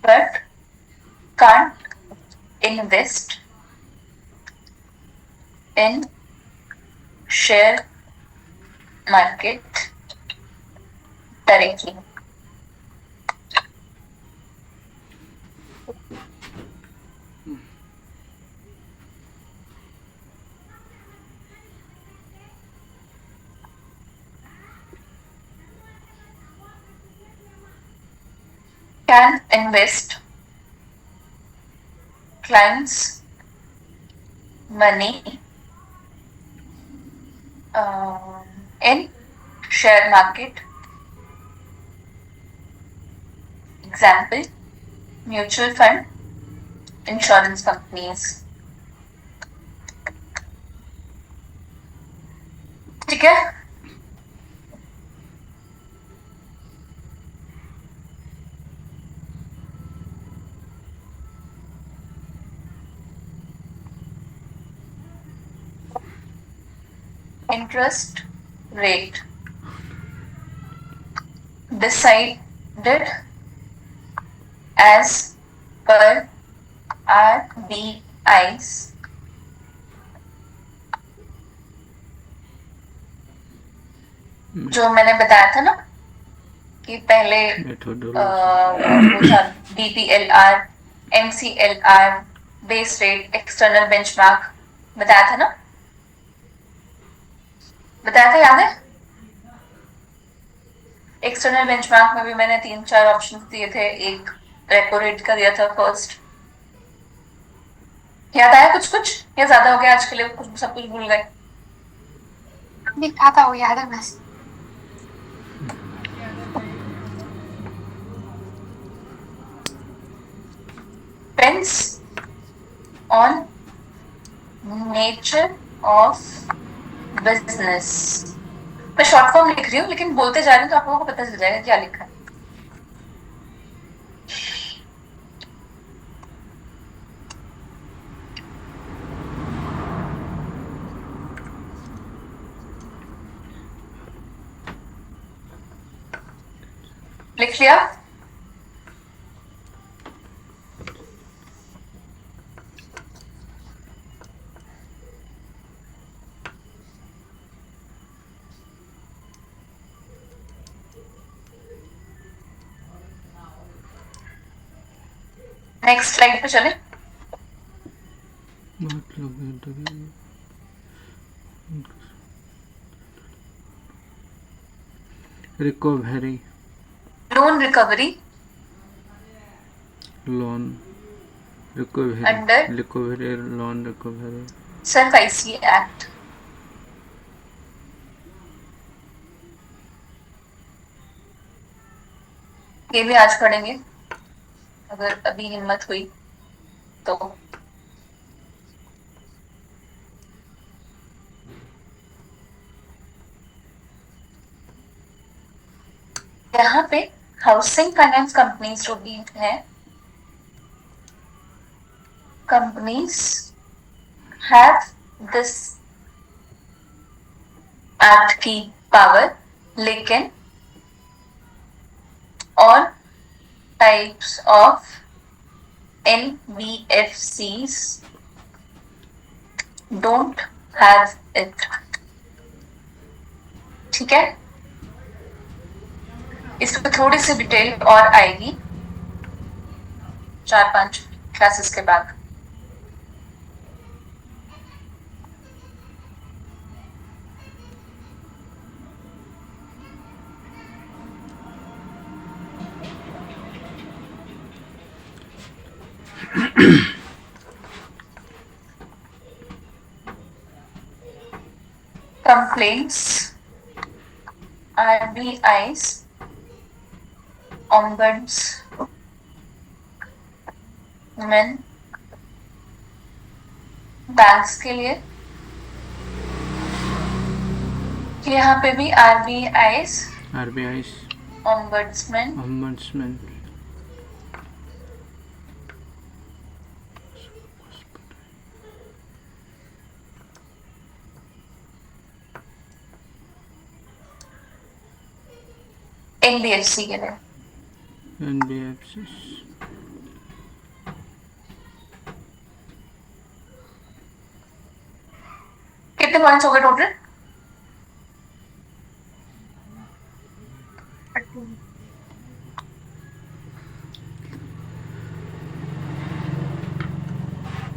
but can't invest in share market directly. Can invest clients' money in share market. Example, mutual fund, insurance companies. ठीक है? Interest rate decided as per RBI's जो मैंने बताया था ना कि पहले वो था DPLR, MCLR, base rate, external benchmark बताया था ना, बताया था, याद है? एक्सटर्नल बेंचमार्क में भी मैंने 3-4 ऑप्शन दिए थे, एक रेपो रेट का दिया था फर्स्ट. याद आया कुछ कुछ या ज्यादा हो गया आज के लिए, कुछ सब कुछ भूल गए? लिखा था वो, याद है बस. Depends on nature of business. मैं शॉर्ट फॉर्म लिख रही हूँ लेकिन बोलते जा रही हूँ तो आप लोगों को पता चल जाएगा क्या लिखा है. लिख लिया? नेक्स्ट स्लाइड पे चले. Recovery, loan recovery loan recovery, under recovery, loan recovery, सिर्फ IC एक्ट. ये भी आज पढ़ेंगे अगर अभी हिम्मत हुई तो. यहाँ पे हाउसिंग फाइनेंस कंपनीज जो भी हैं, कंपनीज हैव दिस एक्ट की पावर, लेकिन all types of NBFCs don't have it. ठीक है? इस पर थोड़ी सी डिटेल और आएगी 4-5 क्लासेस के बाद. Complaints, RBI's ombudsman बैंक्स के लिए, यहाँ पे भी RBI's ombudsman NBFC के लिए. NBFC कितने पॉइंट्स हो गए टोटल?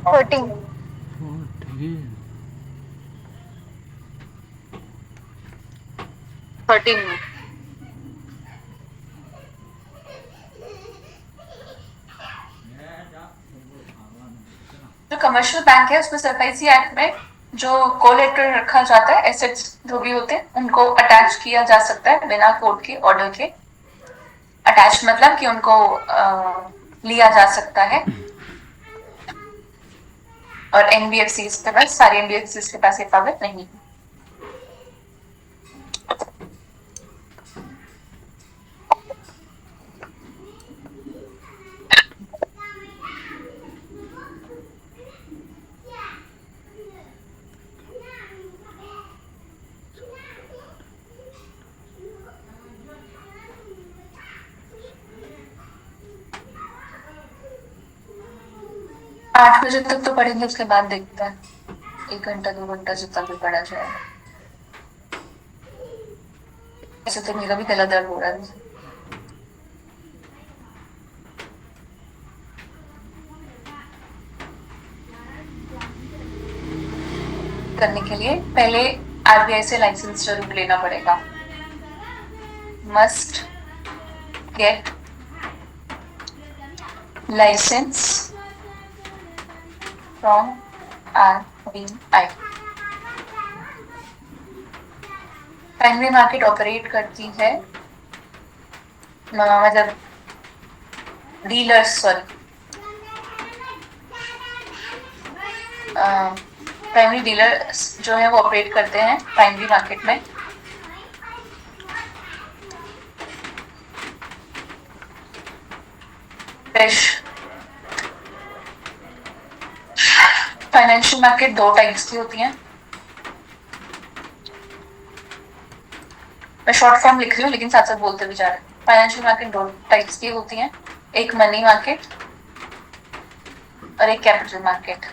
13. 14. 13 में जो कमर्शियल बैंक है उसमें सरफेसी एक्ट में जो कोलेटरल रखा जाता है, एसेट्स जो भी होते हैं उनको अटैच किया जा सकता है बिना कोर्ट के ऑर्डर के। अटैच मतलब कि उनको लिया जा सकता है। और एनबीएफसी के पास, सारी एनबीएफसी के पास ये पावर नहीं है। आठ बजे तक तो पढ़ेंगे, उसके बाद देखते हैं 1 घंटा 2 घंटा जितना भी पढ़ा जाएगा। ऐसे तो मेरा भी गला दर्द हो रहा है। करने के लिए पहले आरबीआई से लाइसेंस जरूर लेना पड़ेगा। Must get licence from RBI. Primary market operate करती है, मतलब डीलर्स, सॉरी प्राइमरी डीलर्स जो है वो ऑपरेट करते हैं प्राइमरी मार्केट में। फाइनेंशियल मार्केट 2 टाइप्स की होती हैं। मैं शॉर्ट फॉर्म लिख रही हूँ लेकिन साथ साथ बोलते भी जा रहे हैं। फाइनेंशियल मार्केट 2 टाइप्स की होती हैं, एक मनी मार्केट और एक कैपिटल मार्केट।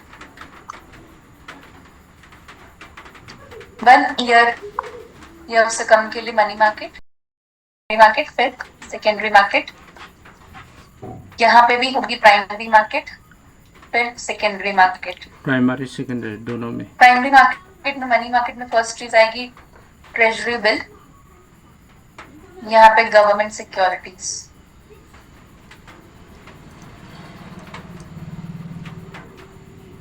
1 ईयर से कम के लिए मनी मार्केट, फिर सेकेंडरी मार्केट, यहाँ पे भी होगी प्राइमरी मार्केट, फिर सेकेंडरी मार्केट। प्राइमरी सेकेंडरी दोनों में। प्राइमरी मार्केट में, मनी मार्केट में फर्स्ट चीज आएगी ट्रेजरी बिल, यहाँ पे गवर्नमेंट सिक्योरिटीज।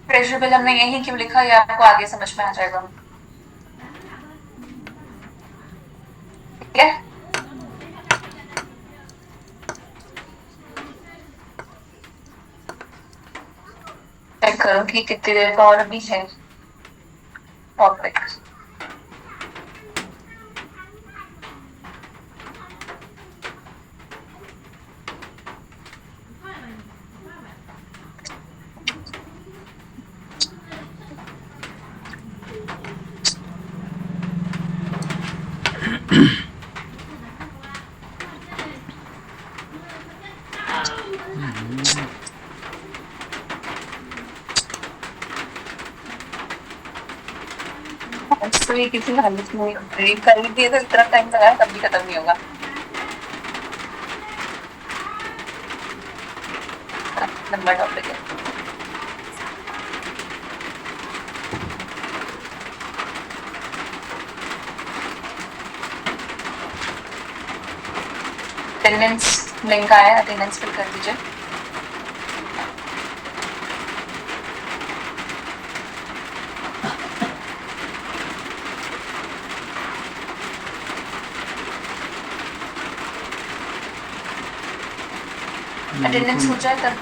ट्रेजरी बिल हमने यही क्यों लिखा है आपको आगे समझ में आ जाएगा। ठीक है, चेक करो कि कितनी देर का और भी है टॉपिक। तो ये किसी हालत में रीड कर भी दिए तो इतना टाइम लगा तब भी खत्म नहीं होगा। लंबा टॉपिक है। अटेंडेंस लिंक आया, अटेंडेंस फिल कर दीजिए। अटेंडेंस हो जाए तब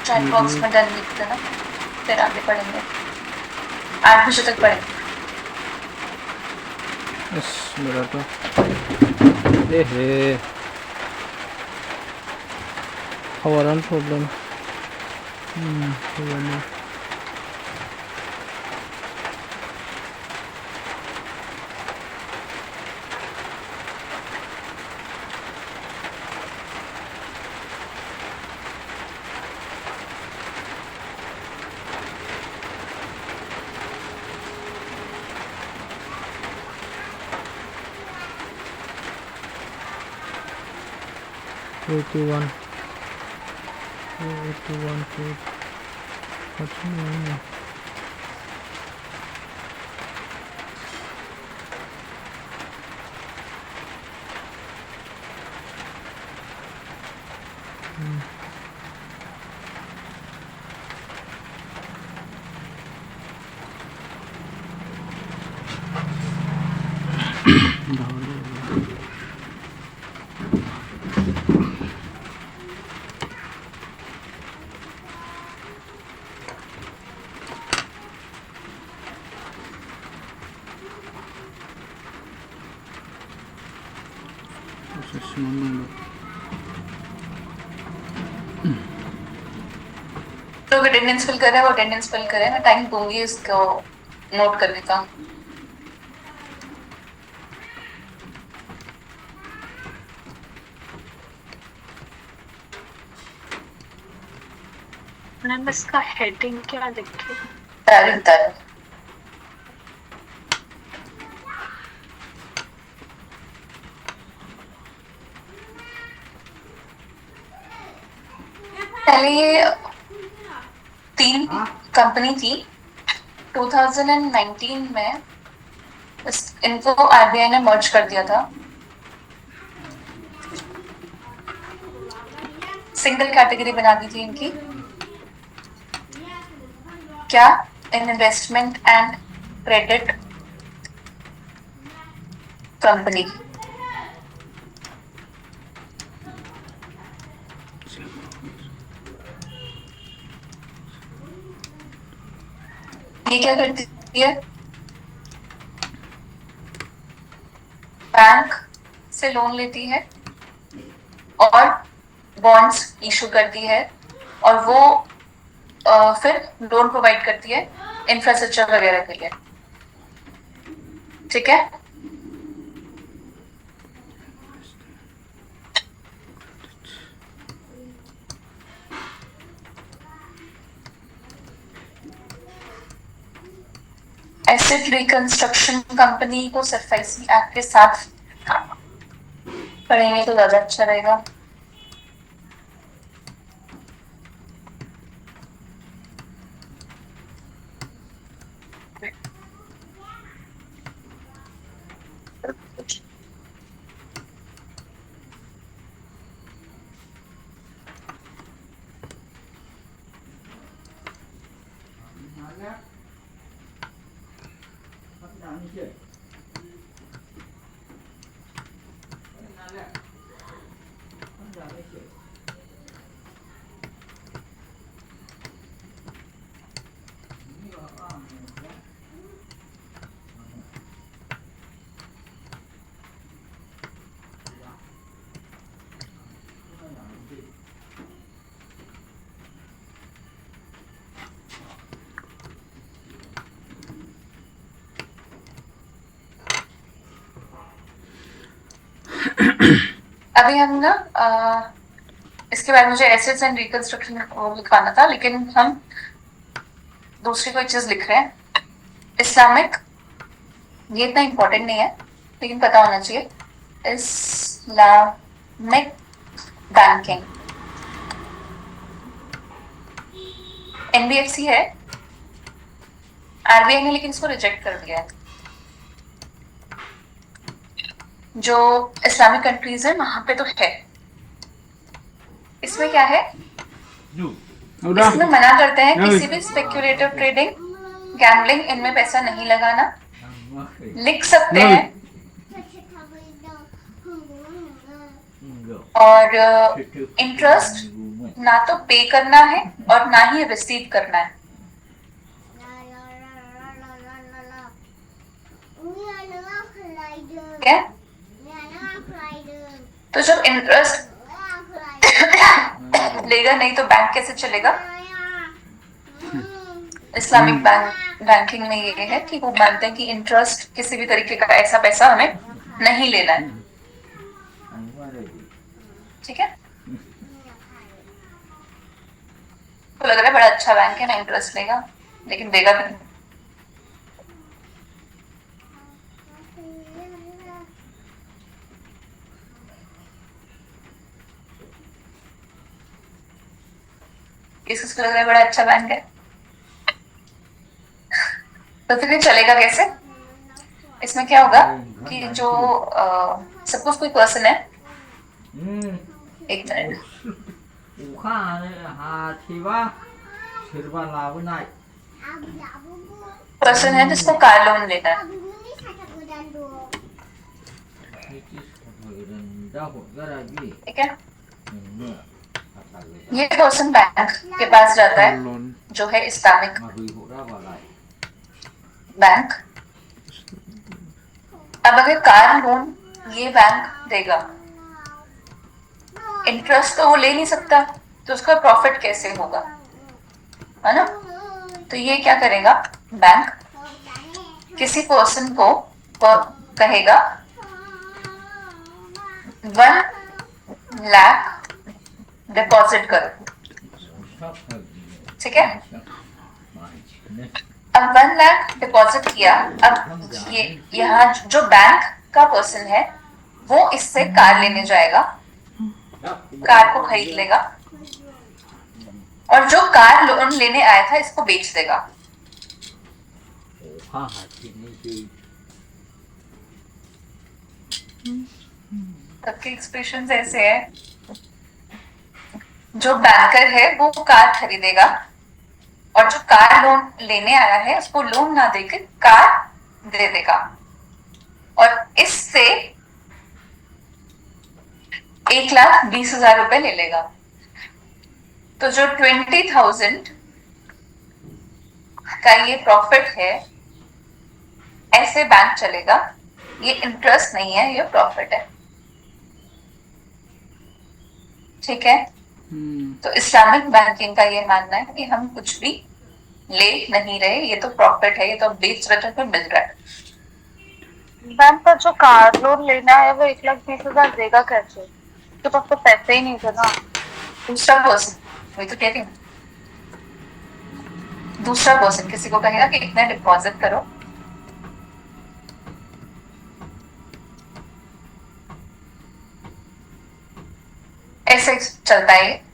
चैट बॉक्स में डन लिख देना, फिर आगे पढ़ेंगे। 8 बजे तक पढ़ेंगे। यस, मेरा तो our own problem. One. 81 feet. लोग अटेंडेंस फिल कर रहे हैं, वो अटेंडेंस फिल करें, मैं टाइम दूंगी इसको नोट करने का। मैम इसका हेडिंग क्या लिखे? तारीख पहले ये 3 कंपनी थी। 2019 में इनको आरबीआई ने मर्ज कर दिया था। सिंगल कैटेगरी बना दी थी इनकी। क्या? Investment and credit company. ये क्या करती है? बैंक से लोन लेती है और बॉन्ड्स इशू करती है और वो फिर लोन प्रोवाइड करती है इंफ्रास्ट्रक्चर वगैरह के लिए। ठीक है? एसेट रिकंस्ट्रक्शन कंपनी को SFIC एक्ट के साथ पढ़ेंगे तो ज्यादा अच्छा रहेगा। अभी हम ना इसके बाद मुझे एसेट्स एंड रिकंस्ट्रक्शन लिखवाना था, लेकिन हम दूसरी कोई चीज लिख रहे हैं। इस्लामिक, ये इतना इम्पोर्टेंट नहीं है लेकिन पता होना चाहिए। इस्लामिक बैंकिंग NBFC है, आरबीआई ने लेकिन इसको रिजेक्ट कर दिया है। जो इस्लामिक कंट्रीज है वहां पे तो है। इसमें क्या है? इसमें मना करते हैं किसी भी स्पेक्यूलेटिव ट्रेडिंग, गैम्बलिंग, इनमें पैसा नहीं लगाना। लिख सकते हैं और इंटरेस्ट ना तो पे करना है और ना ही रिसीव करना है। क्या? तो जब इंटरेस्ट लेगा नहीं तो बैंक कैसे चलेगा? इस्लामिक बैंकिंग में ये है कि वो मानते हैं कि इंटरेस्ट किसी भी तरीके का ऐसा पैसा हमें नहीं लेना है। ठीक है? तो लग रहा है बड़ा अच्छा बैंक है ना, इंटरेस्ट लेगा लेकिन देगा भी नहीं। इसको लग रहा है बड़ा अच्छा बैंक है। तो फिर ये चलेगा कैसे? इसमें क्या होगा कि जो सपोज कोई पर्सन है, एक मिनट, पर्सन है जिसको कार लोन लेना है, ठीक है। ये पर्सन बैंक के पास जाता है लोन जो है इस्लामिक बैंक। अब अगर कार लोन ये बैंक देगा, इंटरेस्ट तो वो ले नहीं सकता, तो उसका प्रॉफिट कैसे होगा, है ना? तो ये क्या करेगा, बैंक किसी पर्सन को कहेगा 1 लाख डिपॉजिट करो, ठीक है। अब 1 लाख डिपॉजिट किया। अब ये यहाँ जो बैंक का पर्सन है वो इससे कार लेने जाएगा, कार को खरीद लेगा, और जो कार लोन लेने आया था इसको बेच देगा। सबके एक्सप्रेशन ऐसे है, जो बैंकर है वो कार खरीदेगा और जो कार लोन लेने आया है उसको लोन ना देकर कार दे देगा, और इससे 1,20,000 रुपए ले लेगा। तो जो 20,000 का ये प्रॉफिट है, ऐसे बैंक चलेगा। ये इंटरेस्ट नहीं है, ये प्रॉफिट है, ठीक है। तो इस्लामिक बैंकिंग का ये मानना है कि हम कुछ भी ले नहीं रहे, ये तो प्रॉफिट है, ये तो बेच रहे थे, मिल रहा है। मैम पर जो कार लोन लेना है वो 1,20,000 देगा कैसे? उसके पास तो पैसे ही नहीं थे ना। दूसरा पर्सन, वही तो कह रही हूँ, दूसरा पर्सन किसी को कहेगा कि इतना डिपॉजिट करो, ऐसे चलता है।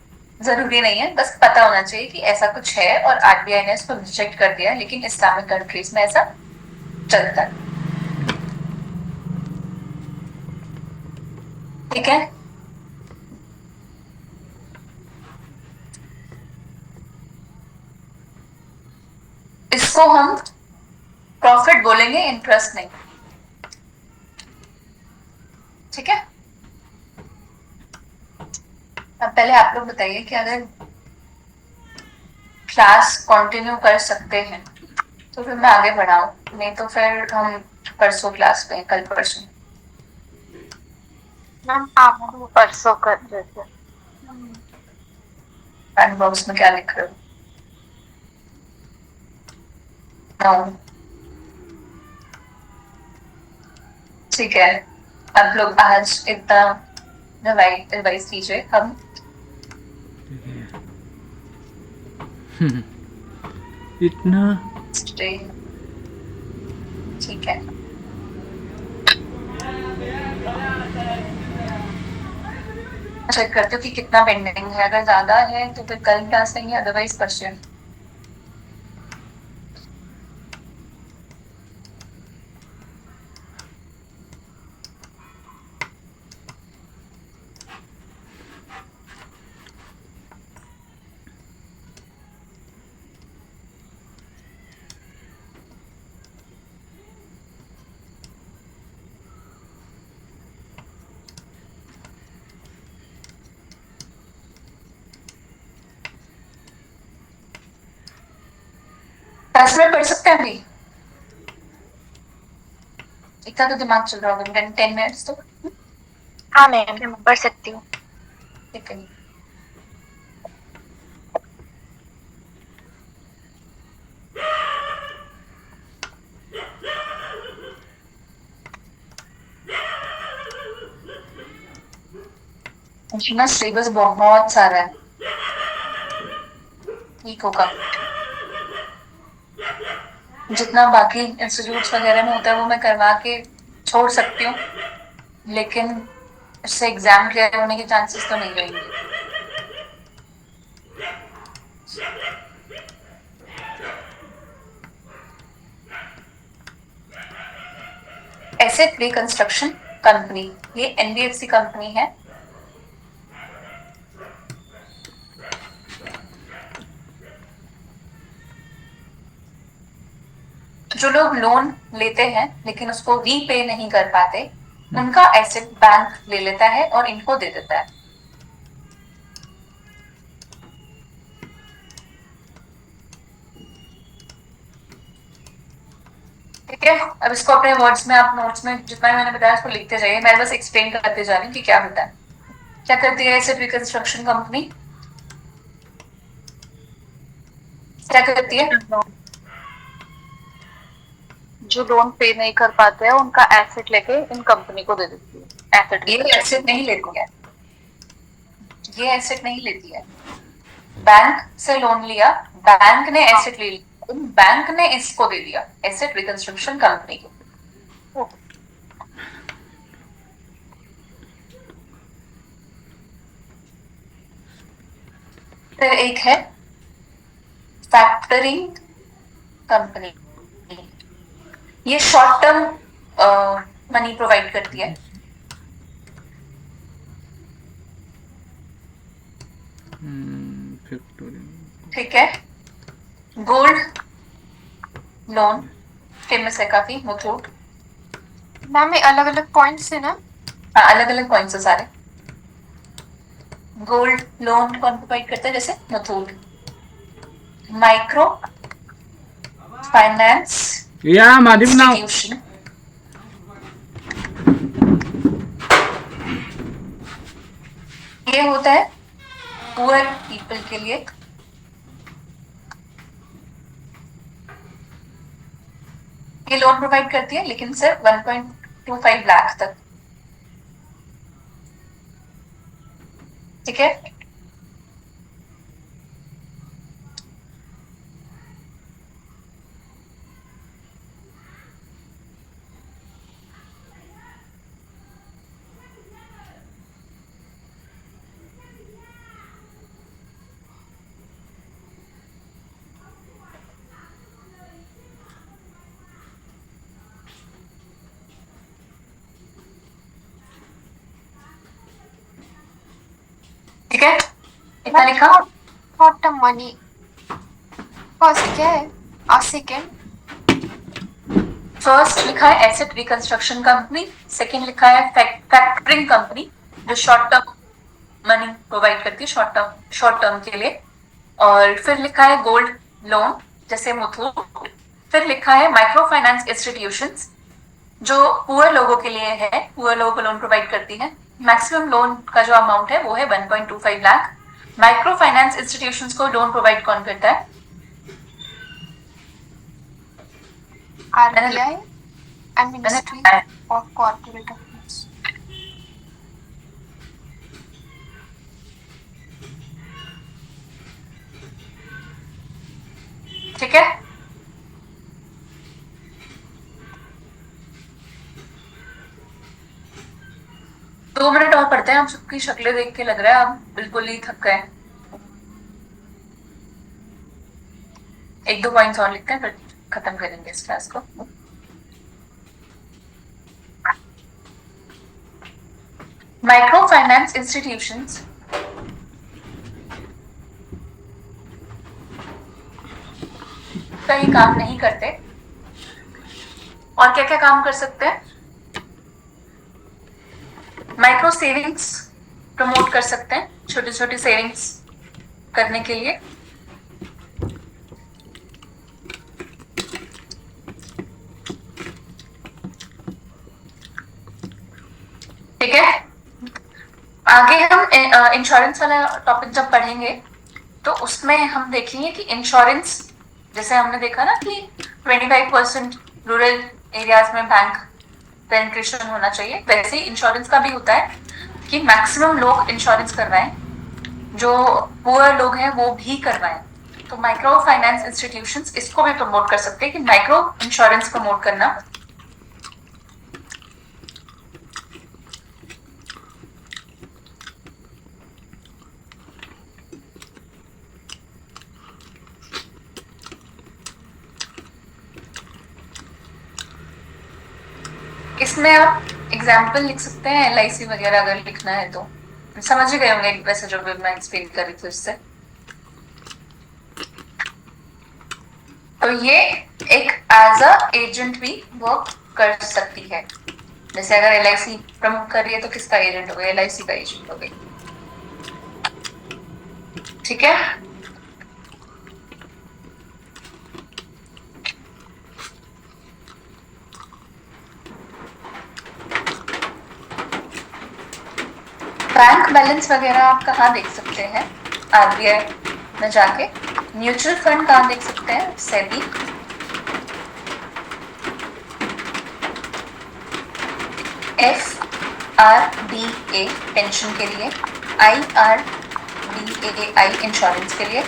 जरूरी नहीं है, बस पता होना चाहिए कि ऐसा कुछ है और आरबीआई ने इसको रिजेक्ट कर दिया, लेकिन इस्लामिक कंट्रीज में ऐसा चलता है, ठीक है। इसको हम प्रॉफिट बोलेंगे, इंटरेस्ट नहीं, ठीक है। अब पहले आप लोग बताइए कि अगर क्लास कंटिन्यू कर सकते हैं तो फिर मैं आगे बढ़ाऊं, नहीं तो फिर हम परसों क्लास पे, कल परसों। मैम आप परसों कर देते। चैट बॉक्स में क्या लिख रहे हो? No. ठीक है, आप लोग आज इतना रिवाइज कीजिए। हम इतना ठीक है, चेक करते हो कि कितना पेंडिंग है। अगर ज्यादा है तो फिर कल क्लास लेंगे, अदरवाइज परसों। क्लास में पढ़ सकते हैं अभी, इतना तो दिमाग चल रहा होगा। 10 मिनट्स तो हाँ मैम पढ़ सकती हूँ। ठीक है। ना सिलेबस बहुत सारा है, ठीक होगा। जितना बाकी इंस्टीट्यूट्स वगैरह में होता है वो मैं करवा के छोड़ सकती हूँ, लेकिन इससे एग्जाम क्लियर होने के चांसेस तो नहीं रहेंगे। एसेट रिकंस्ट्रक्शन कंपनी, ये एनबीएफसी कंपनी है। जो लोग लोन लेते हैं लेकिन उसको रीपे नहीं कर पाते, उनका एसेट बैंक ले लेता है और इनको दे देता है। ठीक है, अब इसको अपने वर्ड्स में, आप नोट्स में जितना भी मैंने बताया उसको लिखते जाइए। मैं बस एक्सप्लेन करते जा रही हूँ कि क्या होता है। क्या करती है एसेट रिकंस्ट्रक्शन कंपनी? क्या करती है? जो लोन पे नहीं कर पाते हैं उनका एसेट लेके इन कंपनी को दे देती है। एसेट ये एसेट नहीं लेती है, ये एसेट नहीं लेती है। बैंक से लोन लिया, बैंक ने एसेट ले लिया, बैंक ने इसको दे दिया एसेट रिकंस्ट्रक्शन कंपनी को। फिर एक है फैक्टरिंग कंपनी, ये शॉर्ट टर्म मनी प्रोवाइड करती है। ठीक है, गोल्ड लोन फेमस है काफी, मुथूट। मैम ये अलग अलग पॉइंट्स है ना? हाँ, अलग अलग पॉइंट्स है सारे। गोल्ड लोन कौन प्रोवाइड करता है? जैसे मुथूट। माइक्रो फाइनेंस इंस्टीट्यूशन, ये होता है पुअर पीपल के लिए। ये लोन प्रोवाइड करती है लेकिन सिर्फ 1.25 लाख तक। ठीक है, ठीक है, इतना लिखा। शॉर्ट टर्म मनी फर्स्ट क्या है और सेकेंड? फर्स्ट लिखा है एसेट रिकंस्ट्रक्शन कंपनी, सेकंड लिखा है फैक्टरिंग कंपनी जो शॉर्ट टर्म मनी प्रोवाइड करती है शॉर्ट टर्म के लिए। और फिर लिखा है गोल्ड लोन जैसे मुथूट। फिर लिखा है माइक्रो फाइनेंस इंस्टीट्यूशंस जो पुअर लोगों के लिए है, पुअर लोगों को लोन प्रोवाइड करती है। मैक्सिमम लोन का जो अमाउंट है वो है 1.25 लाख। माइक्रो फाइनेंस इंस्टीट्यूशंस को लोन प्रोवाइड कौन करता है? RBI and ministry of corporate affairs. ठीक है, दो मिनट और पढ़ते हैं। आप सबकी शक्लें देख के लग रहा है आप बिल्कुल ही थक गए। एक दो पॉइंट्स और लिखते हैं फिर खत्म करेंगे इस क्लास को। माइक्रो फाइनेंस इंस्टीट्यूशंस कई काम नहीं करते, और क्या क्या काम कर सकते हैं? माइक्रो सेविंग्स प्रमोट कर सकते हैं, छोटी छोटी सेविंग्स करने के लिए। ठीक है, आगे हम इंश्योरेंस वाला टॉपिक जब पढ़ेंगे तो उसमें हम देखेंगे कि इंश्योरेंस, जैसे हमने देखा ना कि 25% रूरल एरियाज में बैंक पेनिट्रेशन होना चाहिए, वैसे ही इंश्योरेंस का भी होता है कि मैक्सिमम लोग इंश्योरेंस करवाएं, जो पुअर लोग हैं वो भी करवाएं। तो माइक्रो फाइनेंस इंस्टीट्यूशंस इसको भी प्रमोट कर सकते हैं कि माइक्रो इंश्योरेंस प्रमोट करना। इसमें आप एग्जाम्पल लिख सकते हैं LIC वगैरह अगर लिखना है तो समझ ही गए होंगे वैसे जो भी मैं एक्सप्लेन कर रही थी उससे। तो ये एक एज अ एजेंट भी वर्क कर सकती है। जैसे अगर LIC प्रमोट कर रही है तो किसका एजेंट हो गया? LIC का एजेंट हो गई। ठीक है, बैंक बैलेंस वगैरह आप कहाँ देख सकते हैं? RBI में जाके। म्यूचुअल फंड कहाँ देख सकते हैं? सेबी। FRDA पेंशन के लिए, IRDAI इंश्योरेंस के लिए।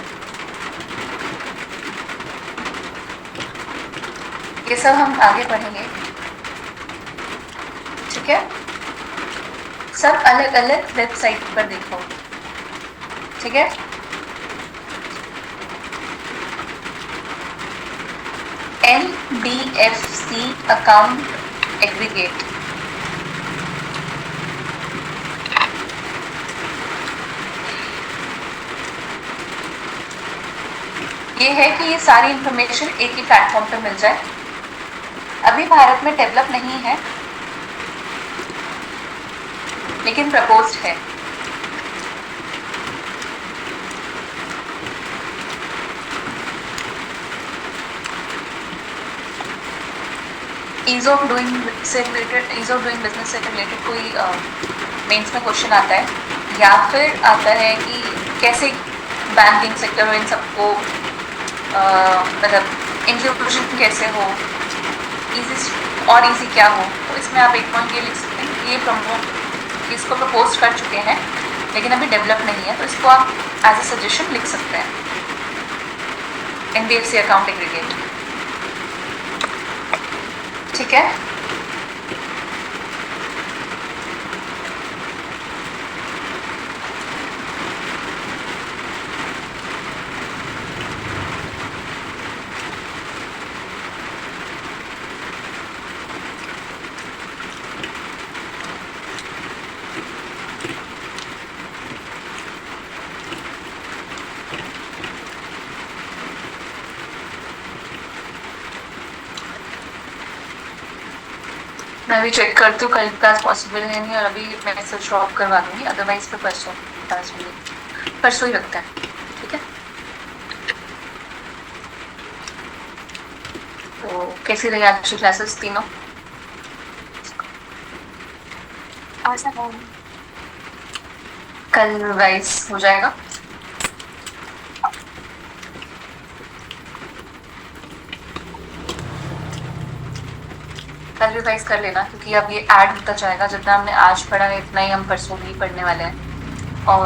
ये सब हम आगे पढ़ेंगे। ठीक है, सब अलग अलग वेबसाइट पर देखो। ठीक है, NBFC अकाउंट एग्रीगेट, ये है कि ये सारी इंफॉर्मेशन एक ही प्लेटफॉर्म पर मिल जाए। अभी भारत में डेवलप नहीं है लेकिन प्रपोज्ड है। ईज ऑफ डूइंग बिजनेस से रिलेटेड कोई मेंस में क्वेश्चन आता है, या फिर आता है कि कैसे बैंकिंग सेक्टर में इन सबको मतलब इंक्लूजन कैसे हो, इजी और इजी क्या हो। तो इसमें आप एक पॉइंट ये लिख सकते हैं कि ये इसको प्रपोज कर चुके हैं लेकिन अभी डेवलप नहीं है, तो इसको आप एज अ सजेशन लिख सकते हैं। NBFC account aggregate. ठीक है, मैं भी चेक करती हूँ कल क्लास पॉसिबल है नहीं, और अभी मैं इसे ड्रॉप करवा दूंगी, अदरवाइज फिर परसों क्लास में परसों ही रखता है। ठीक है, तो कैसी रही आज की क्लासेस तीनों? कल रिवाइज हो जाएगा। कल रिवाइज कर लेना क्योंकि अब ये ऐड होता जाएगा। जितना हमने आज पढ़ा है इतना ही हम परसों भी पढ़ने वाले हैं, और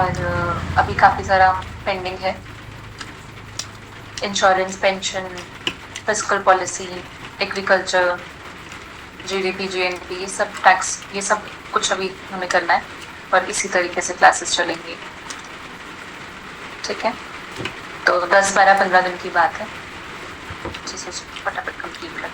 अभी काफ़ी सारा पेंडिंग है। Insurance, pension, fiscal policy, agriculture, GDP, GNP, ये सब टैक्स, ये सब कुछ अभी हमें करना है, और इसी तरीके से क्लासेस चलेंगी। ठीक है, तो 10, 12, 15 दिन की बात है, अच्छे से फटाफट कंप्लीट कर।